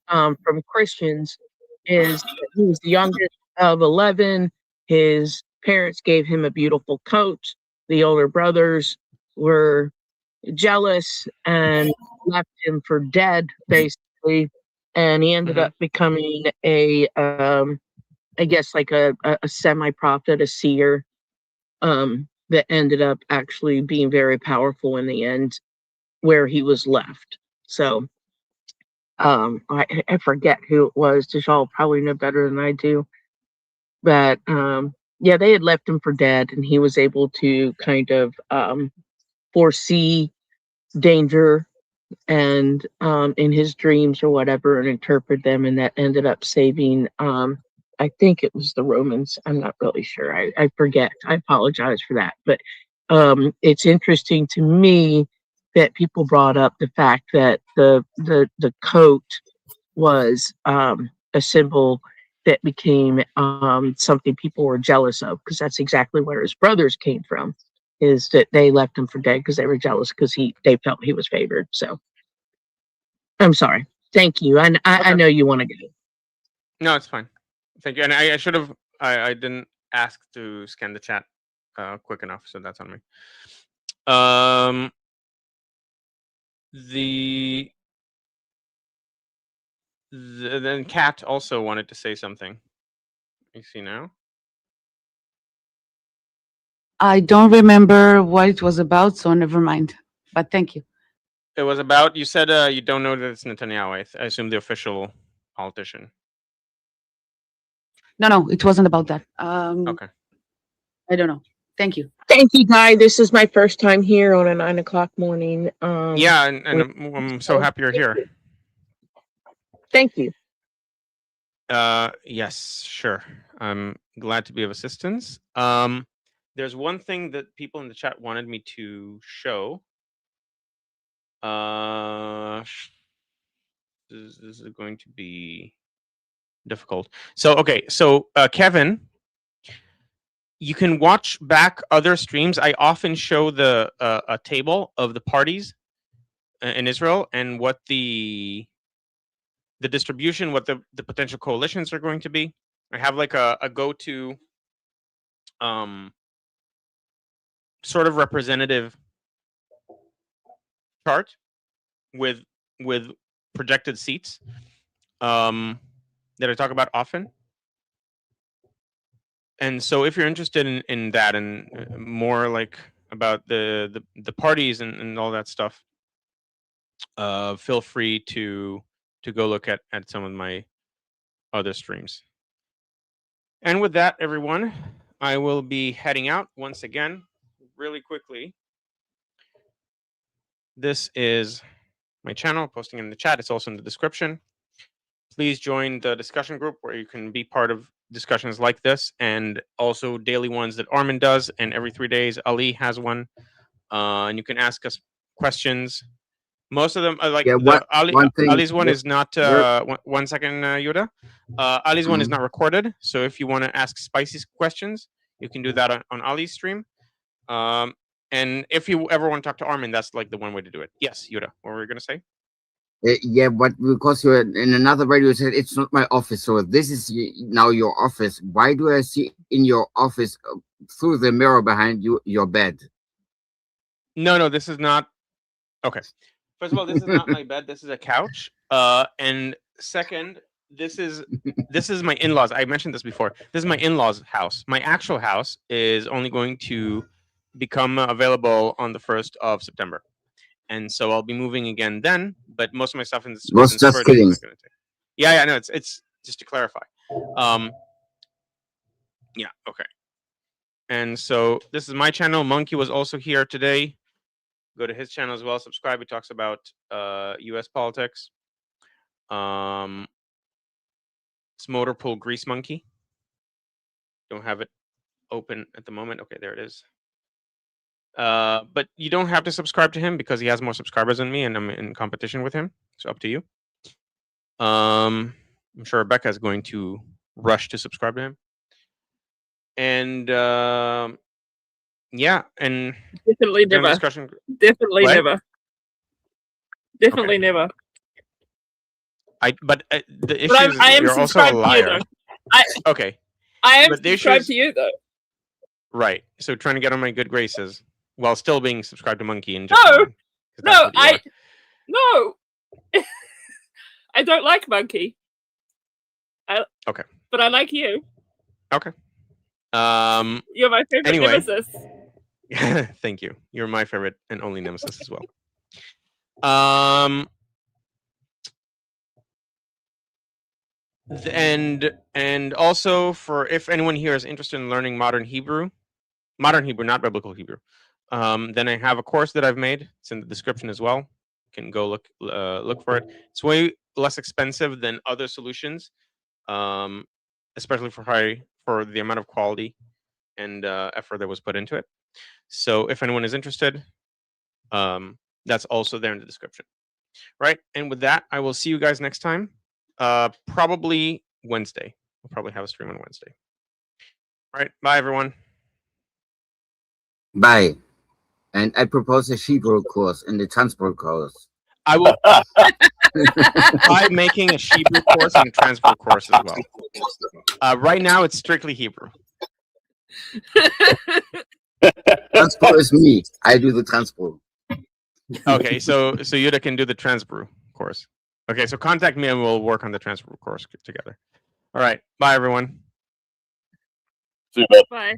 from Christians is that he was the youngest of 11. His parents gave him a beautiful coat. The older brothers were jealous and left him for dead, basically. And he ended up becoming a I guess like a semi-prophet, a seer, that ended up actually being very powerful in the end, where he was left. So I forget who it was. Dejal probably know better than I do. But yeah, they had left him for dead, and he was able to kind of foresee danger and in his dreams or whatever and interpret them, and that ended up saving I think it was the Romans. I'm not really sure. I forget. I apologize for that. But it's interesting to me that people brought up the fact that the coat was a symbol that became something people were jealous of, because that's exactly where his brothers came from, is that they left him for dead because they were jealous because they felt he was favored. So I'm sorry. Thank you. I Okay. know you want to go. No, it's fine. Thank you. And I should have. I didn't ask to scan the chat quick enough, so that's on me. Then Kat also wanted to say something. You see now? I don't remember what it was about, so never mind. But thank you. It was about, you said you don't know that it's Netanyahu. I assume the official politician. No, it wasn't about that. Okay. I don't know. Thank you. Thank you, Guy. This is my first time here on a 9 o'clock morning. Yeah, and I'm so happy you're here. Thank you. Yes, sure. I'm glad to be of assistance. There's one thing that people in the chat wanted me to show. This is going to be difficult. So, okay. So, Kevin, you can watch back other streams. I often show the a table of the parties in Israel and what the distribution, what the potential coalitions are going to be. I have like a go-to sort of representative chart with projected seats that I talk about often. And so if you're interested in that and more like about the parties and all that stuff, feel free to go look at some of my other streams. And with that, everyone, I will be heading out once again really quickly. This is my channel, posting in the chat. It's also in the description. Please join the discussion group where you can be part of discussions like this, and also daily ones that Armin does, and every 3 days Ali has one, and you can ask us questions. Most of them are like Yeah, one thing. Ali's one is not 1 second, Yuda. Ali's one is not recorded, so if you want to ask spicy questions, you can do that on Ali's stream. And if you ever want to talk to Armin, that's like the one way to do it. Yes, Yuda, what were you gonna say? Yeah, but because you're in another radio, you said it's not my office, so this is now your office. Why do I see in your office through the mirror behind you your bed? No, this is not. Okay. First of all, this is not my bed. This is a couch. And second, this is my in-laws. I mentioned this before. This is my in-laws' house. My actual house is only going to become available on the 1st of September. And so I'll be moving again then, but most of my stuff in Was just kidding. Yeah, no, it's just to clarify. Yeah, okay. And so this is my channel. Monkey was also here today. Go to his channel as well. Subscribe. He talks about U.S. politics. It's Motor Pool Grease Monkey. Don't have it open at the moment. Okay, there it is. But you don't have to subscribe to him because he has more subscribers than me, and I'm in competition with him. So up to you. I'm sure Rebecca is going to rush to subscribe to him. And yeah, and Definitely never. discussion. Definitely What? never. Definitely never. But the issue But is I am you're also a subscribed to you, liar. though. Okay. I am But the issue subscribed is- to you, though. Right. So trying to get on my good graces while still being subscribed to Monkey and No, just mine, 'cause that's No, what you are. I don't like Monkey. Okay. But I like you. Okay. You're my favorite Anyway. nemesis. Thank you. You're my favorite and only nemesis as well. And also, for if anyone here is interested in learning modern Hebrew, not biblical Hebrew, then I have a course that I've made. It's in the description as well. You can go look for it. It's way less expensive than other solutions, especially for the amount of quality and effort that was put into it. So if anyone is interested, that's also there in the description. Right. And with that, I will see you guys next time. Probably Wednesday. We'll probably have a stream on Wednesday. All right. Bye, everyone. Bye. And I propose a Hebrew course and the transport course. I will try making a Hebrew course and a transport course as well. Right now, it's strictly Hebrew. Transport is me. I do the transport. Okay, so Yuda can do the transbrew course. Okay, so contact me and we'll work on the transbrew course together. All right, bye everyone. See you, man. Bye.